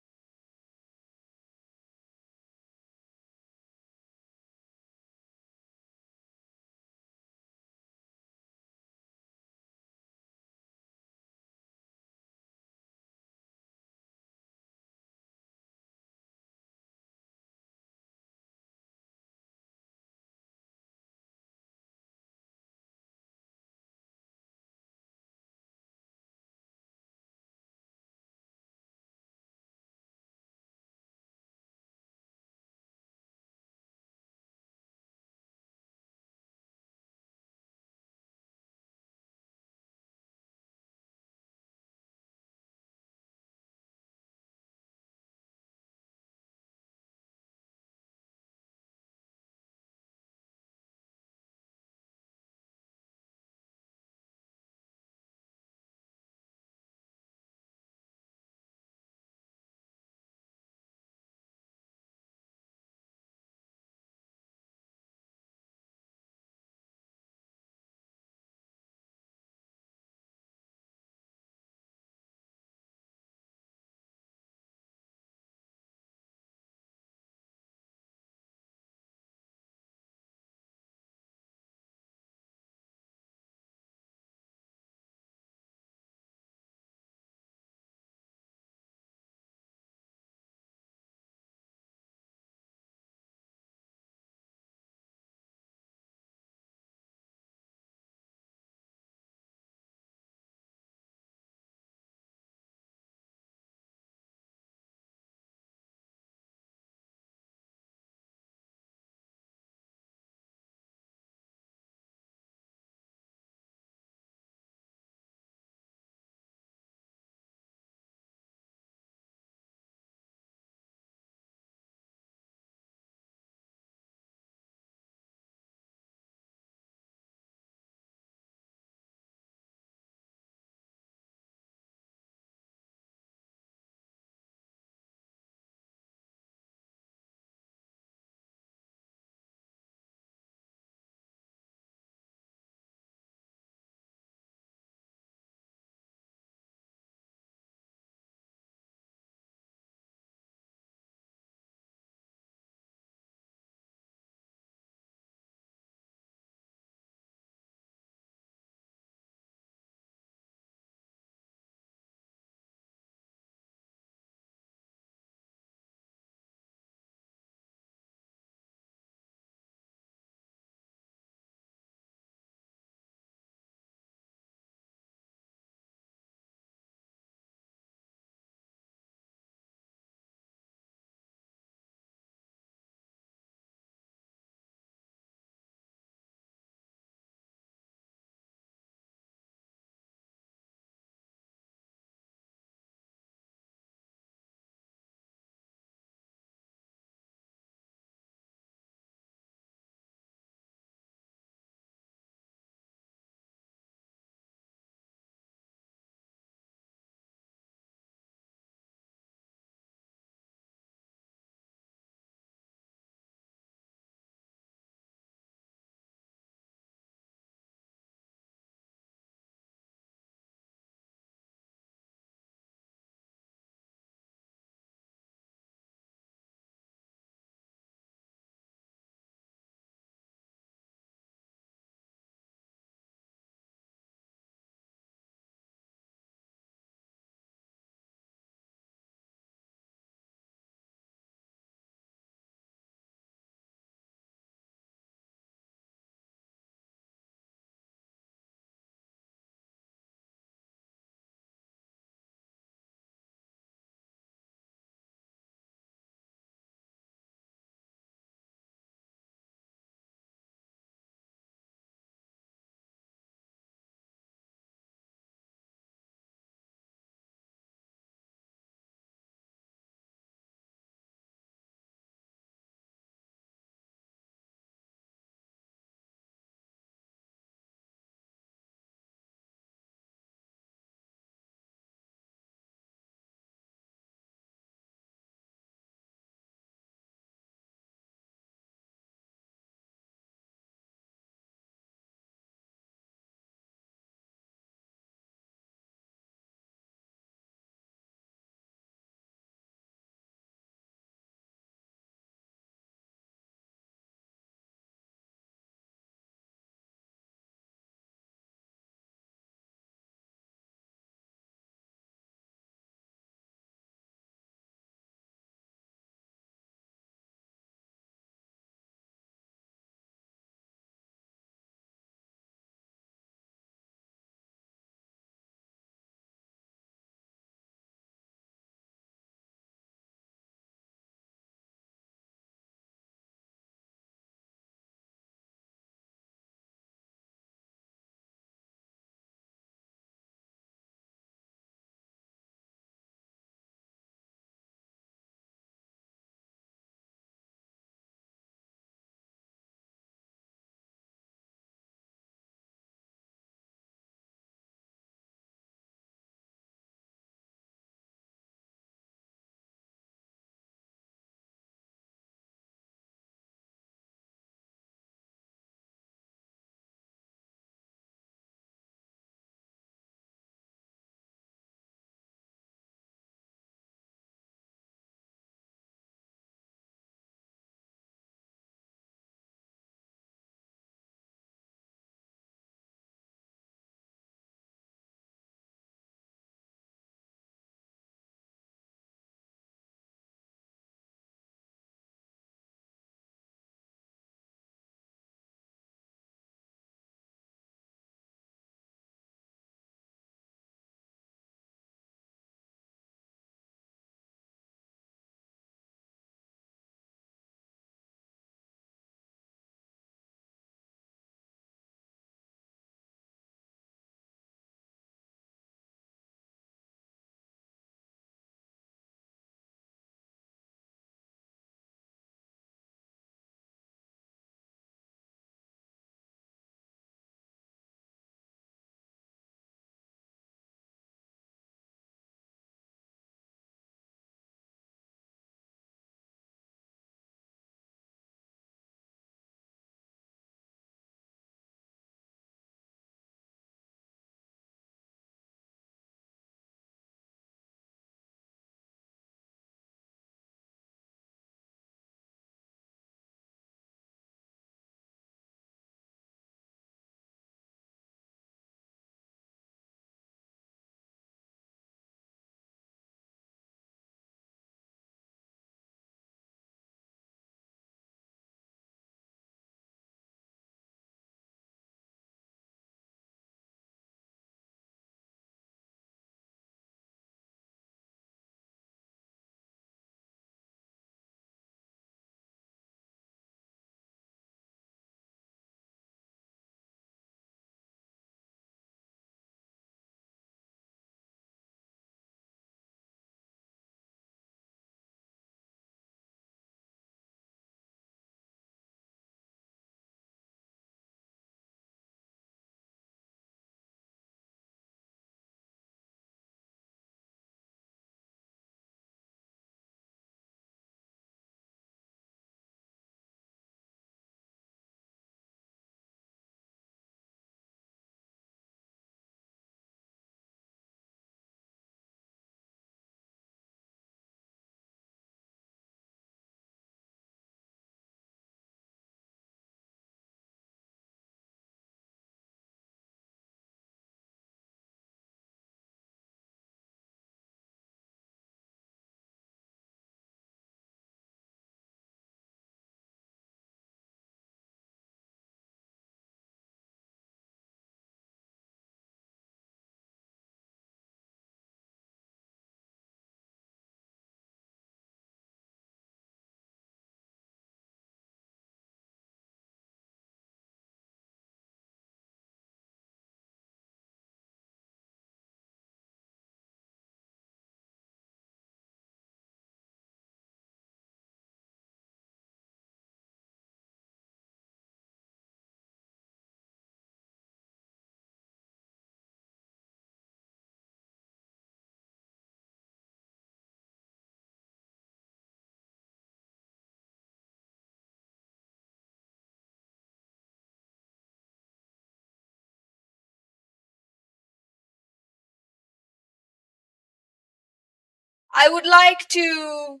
I would like to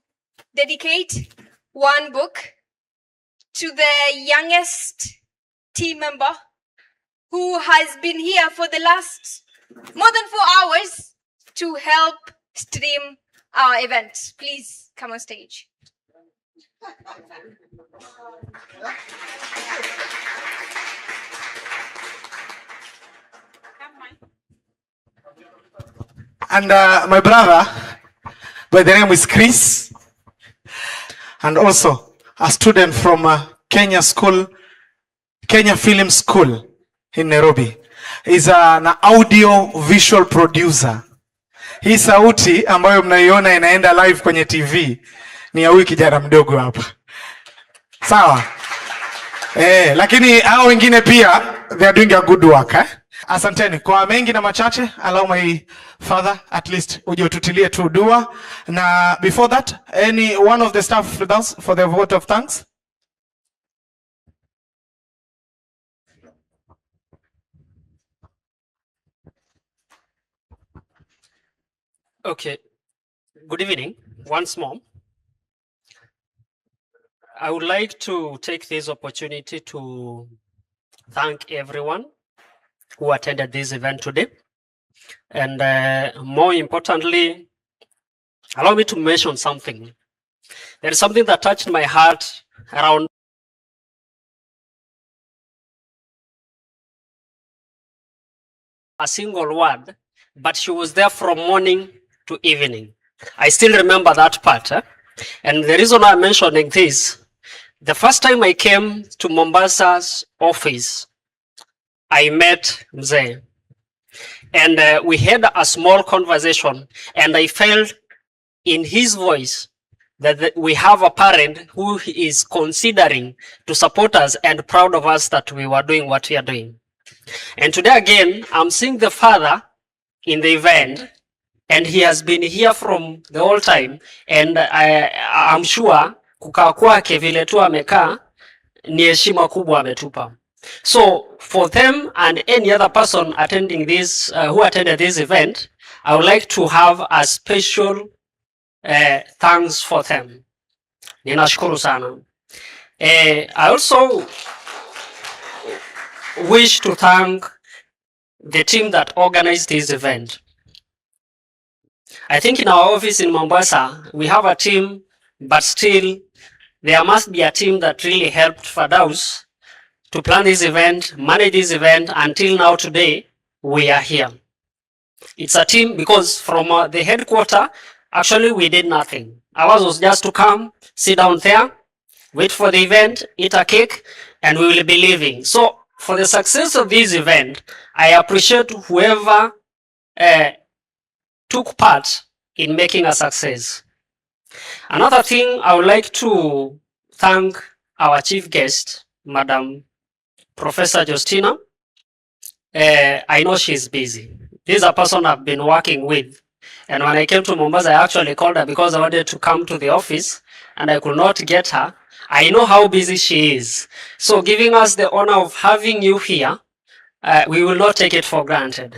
dedicate one book to the youngest team member who has been here for the last more than 4 hours to help stream our event. Please come on stage. And my brother, by the name is Chris, and also a student from Kenya Film School in Nairobi. He's an audio visual producer. Hii sauti ambayo mnaiona inaenda live kwenye TV ni ya huyu kijana mdogo hapa. Sawa? Lakini hao wengine pia they are doing a good work. Asanteni kwa mengi na machache. Allow my father at least uje ututilie tu dua. Na before that, any one of the staff Firdaus for the vote of thanks. Okay. Good evening once more. I would like to take this opportunity to thank everyone who attended this event today. And more importantly, allow me to mention something. There is something that touched my heart around a single word, but she was there from morning to evening. I still remember that part. And the reason I'm mentioning this, the first time I came to Mombasa's office, I met Mzee. And we had a small conversation, and I felt in his voice that we have a parent who is considering to support us and proud of us that we were doing what we are doing. And today again, I'm seeing the father in the event, and he has been here from the whole time, and I'm sure kukaa kwake vile tu amekaa ni heshima kubwa ametupa. So for them and any other person attending this, who attended this event, I would like to have a special thanks for them. Ninashukuru sana. I also wish to thank the team that organized this event. I think in our office in Mombasa, we have a team, but still there must be a team that really helped Firdaus to plan this event, manage this event, until now today, we are here. It's a team because from the headquarters, actually we did nothing. Ours was just to come, sit down there, wait for the event, eat a cake, and we will be leaving. So for the success of this event, I appreciate whoever took part in making a success. Another thing, I would like to thank our chief guest, Madam Professor Justina. I know she's busy. This is a person I've been working with. And when I came to Mombasa, I actually called her because I wanted to come to the office and I could not get her. I know how busy she is. So giving us the honor of having you here, we will not take it for granted.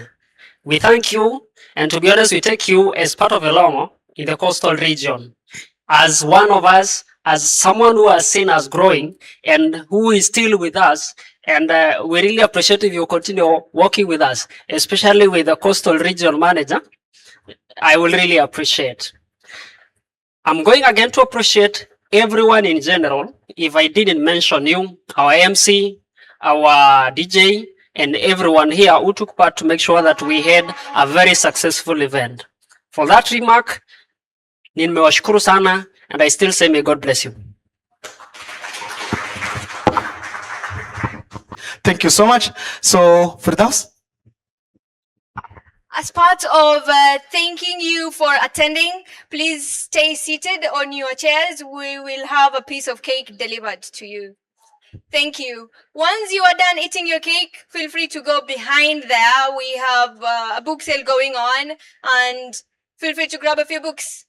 We thank you, and to be honest, we take you as part of Elong'o in the coastal region, as one of us, as someone who has seen us growing and who is still with us. And we really appreciate if you continue working with us, especially with the coastal region manager. I will really appreciate. I'm going again to appreciate everyone in general. If I didn't mention you, our MC, our DJ, and everyone here who took part to make sure that we had a very successful event. For that remark, nimewashukuru sana, and I still say may God bless you. Thank you so much. So, Firdaus? As part of thanking you for attending, please stay seated on your chairs. We will have a piece of cake delivered to you. Thank you. Once you are done eating your cake, feel free to go behind there. We have a book sale going on, and feel free to grab a few books.